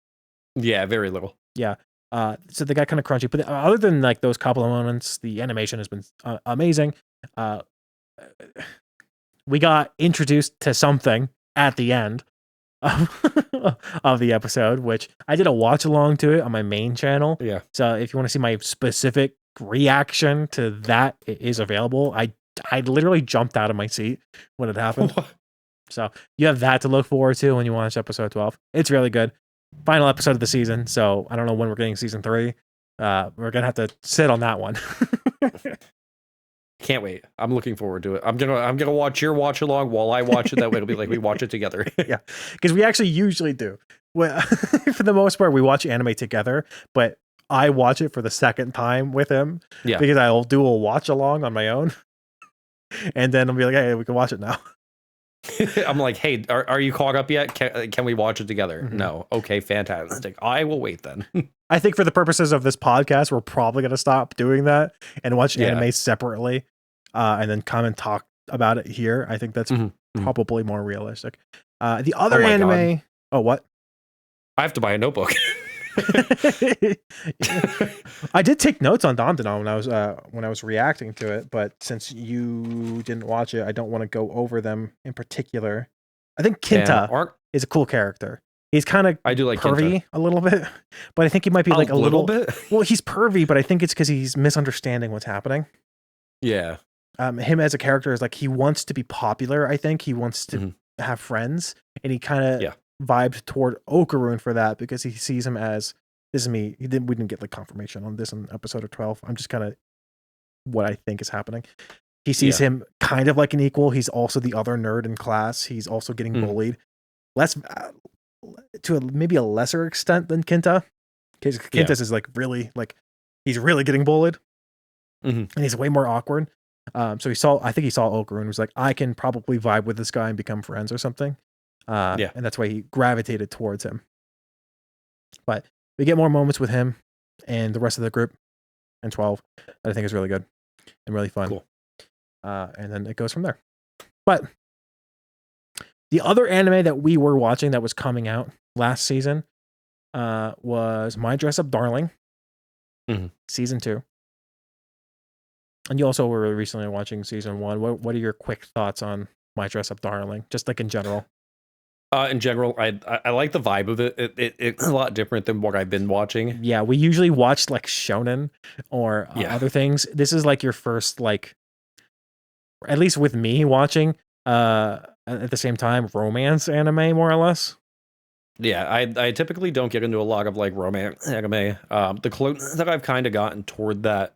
Yeah, very little. Yeah. So they got kind of crunchy, but other than like those couple of moments, the animation has been amazing. We got introduced to something at the end of the episode, which I did a watch along to it on my main channel. Yeah. So if you want to see my specific reaction to that, it is available. I literally jumped out of my seat when it happened. So you have that to look forward to when you watch episode 12. It's really good. Final episode of the season. So I don't know when we're getting season 3. We're gonna have to sit on that one. Can't wait. I'm looking forward to it. I'm gonna watch your watch along while I watch it. That way it'll be like we watch it together. Yeah, because we actually usually do. Well, for the most part, we watch anime together, but I watch it for the second time with him. Yeah. Because I'll do a watch along on my own, and then I'll be like, "Hey, we can watch it now." I'm like, hey, are you caught up yet? Can we watch it together? Mm-hmm. No. Okay, fantastic. I will wait then. I think for the purposes of this podcast, we're probably going to stop doing that and watch anime separately, and then come and talk about it here. I think that's probably more realistic. The other anime. God. Oh, what? I have to buy a notebook. I did take notes on Dandanon when I was reacting to it, but since you didn't watch it, I don't want to go over them in particular. I think Kinta is a cool character. He's kind of pervy a little bit, but I think he might be like a little bit. Well, he's pervy, but I think it's because he's misunderstanding what's happening. Yeah. Him as a character is like he wants to be popular. I think he wants to have friends, and he kind of vibed toward Okarun for that because he sees him as this is me. We didn't get the confirmation on this in episode 12. I'm just kind of what I think is happening. He sees him kind of like an equal. He's also the other nerd in class. He's also getting bullied. Less to maybe a lesser extent than Kinta. Because Kinta's is like really like he's really getting bullied, and he's way more awkward. So I think he saw Okarun and was like, I can probably vibe with this guy and become friends or something. And that's why he gravitated towards him. But we get more moments with him and the rest of the group and 12 that I think is really good and really fun. Cool. And then it goes from there. But the other anime that we were watching that was coming out last season was My Dress Up Darling, season 2. And you also were recently watching season 1. What are your quick thoughts on My Dress Up Darling, just like in general? In general, I like the vibe of it. It's a lot different than what I've been watching. Yeah, we usually watch like shonen or other things. This is like your first, like, at least with me watching, at the same time, romance anime, more or less. Yeah, I typically don't get into a lot of like romance anime. The close that I've kind of gotten toward that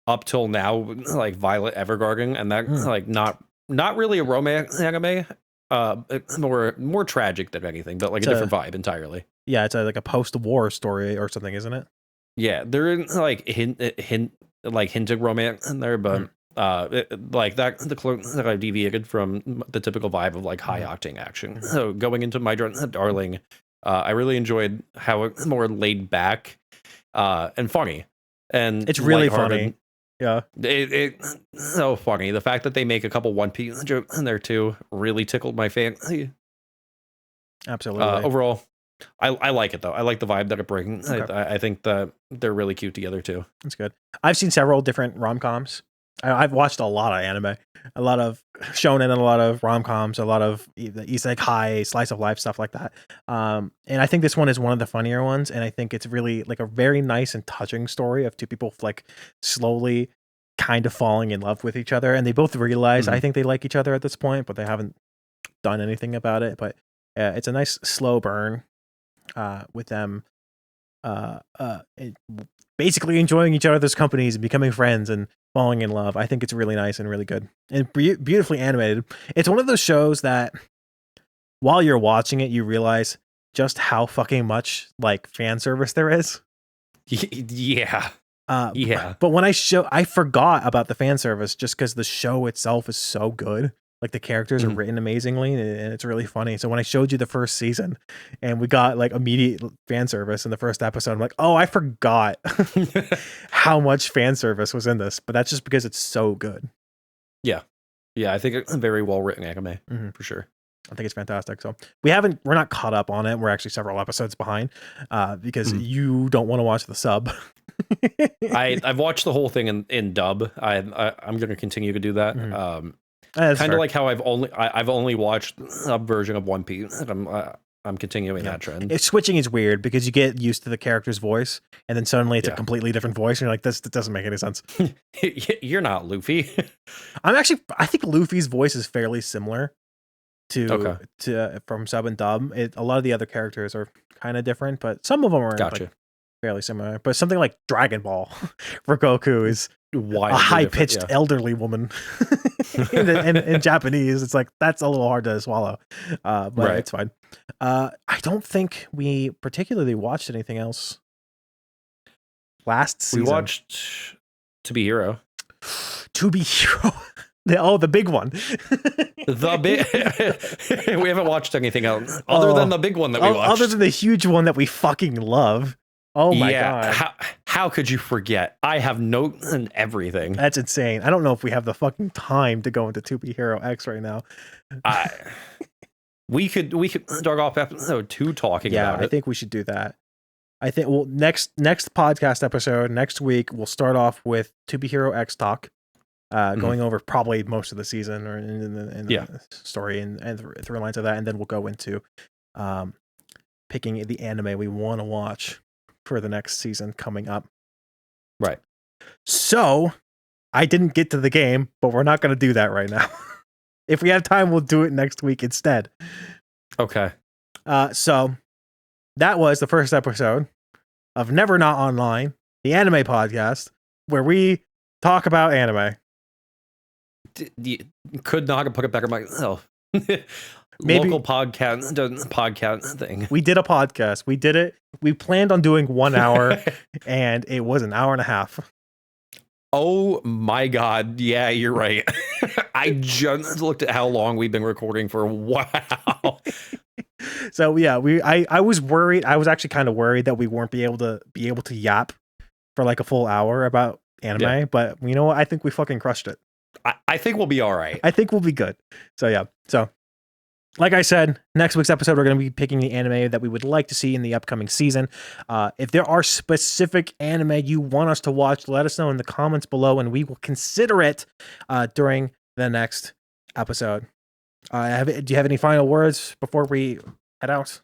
up till now, like Violet Evergarden, and that like not really a romance anime. More tragic than anything, but like a different vibe entirely. Yeah, it's like a post-war story or something, isn't it? Yeah, there is like hinted romance in there, but like that the close that I deviated from the typical vibe of like high octane action. So going into My Dress Up Darling, I really enjoyed how it's more laid back and funny, and it's really funny. Yeah, it's so funny. The fact that they make a couple One Piece jokes in there too really tickled my fancy. Absolutely. Overall, I like it though. I like the vibe that it brings. Okay. I think that they're really cute together too. That's good. I've seen several different rom-coms. I've watched a lot of anime, a lot of shonen, and a lot of rom-coms, a lot of isekai, slice of life stuff like that. And I think this one is one of the funnier ones, and I think it's really like a very nice and touching story of two people like slowly kind of falling in love with each other, and they both realize I think they like each other at this point, but they haven't done anything about it. But it's a nice slow burn with them basically enjoying each other's companies and becoming friends and falling in love. I think it's really nice and really good and beautifully animated. It's one of those shows that while you're watching it, you realize just how fucking much like fan service there is. Yeah. But when I forgot about the fan service just because the show itself is so good. Like the characters are written amazingly and it's really funny. So when I showed you the first season and we got like immediate fan service in the first episode, I'm like, oh, I forgot how much fan service was in this. But that's just because it's so good. Yeah. Yeah, I think it's a very well written anime for sure. I think it's fantastic. So we're not caught up on it. We're actually several episodes behind because you don't want to watch the sub. I've watched the whole thing in dub. I'm going to continue to do that. Kind of like how I've only watched a version of One Piece. I'm continuing that trend. Switching is weird because you get used to the character's voice, and then suddenly it's a completely different voice, and you're like, "This doesn't make any sense." You're not Luffy. I think Luffy's voice is fairly similar to from sub and dub. A lot of the other characters are kind of different, but some of them are like, fairly similar. But something like Dragon Ball for Goku is wildly a high-pitched different, yeah. elderly woman in Japanese. It's like, that's a little hard to swallow, but Right. it's fine. I don't think we particularly watched anything else last We season. watched To Be Hero. To Be Hero. The big one. The big. We haven't watched anything else other than the big one that we watched. Other than the huge one that we fucking love. Oh my god. How could you forget? I have notes and everything. That's insane. I don't know if we have the fucking time to go into To Be Hero X right now. We could start off episode 2 talking about it. I think we should do that. I think next podcast episode next week we'll start off with To Be Hero X talk. Going over probably most of the season or in the story and through lines of that, and then we'll go into picking the anime we want to watch for the next season coming up. Right. So I didn't get to the game, but we're not going to do that right now. If we have time, we'll do it next week instead. Okay. So that was the first episode of Never Not Online, the anime podcast, where we talk about anime. You could not have put it better myself. Maybe Local podcast thing. we did a podcast. We did it. We planned on doing 1 hour, and it was an hour and a half. Oh my god! Yeah, you're right. I just looked at how long we've been recording for. Wow. So yeah, I was worried. I was actually kind of worried that we weren't able to yap for like a full hour about anime. But you know what? I think we fucking crushed it. I think we'll be all right. I think we'll be good. So yeah. So like I said, next week's episode, we're going to be picking the anime that we would like to see in the upcoming season. If there are specific anime you want us to watch, let us know in the comments below, and we will consider it during the next episode. Do you have any final words before we head out?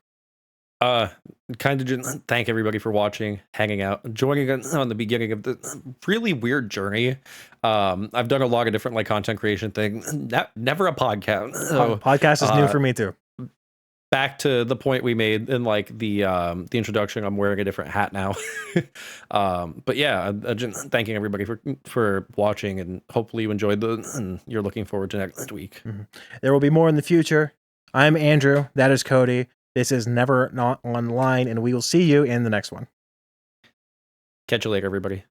Kind of just thank everybody for watching, hanging out, joining us on the beginning of the really weird journey. I've done a lot of different like content creation things. Never a podcast. So, podcast is new for me too. Back to the point we made in like the introduction, I'm wearing a different hat now. But yeah, just thanking everybody for watching, and hopefully you enjoyed and you're looking forward to next week. Mm-hmm. There will be more in the future. I'm Andrew. That is Cody. This is Never Not Online, and we will see you in the next one. Catch you later, everybody.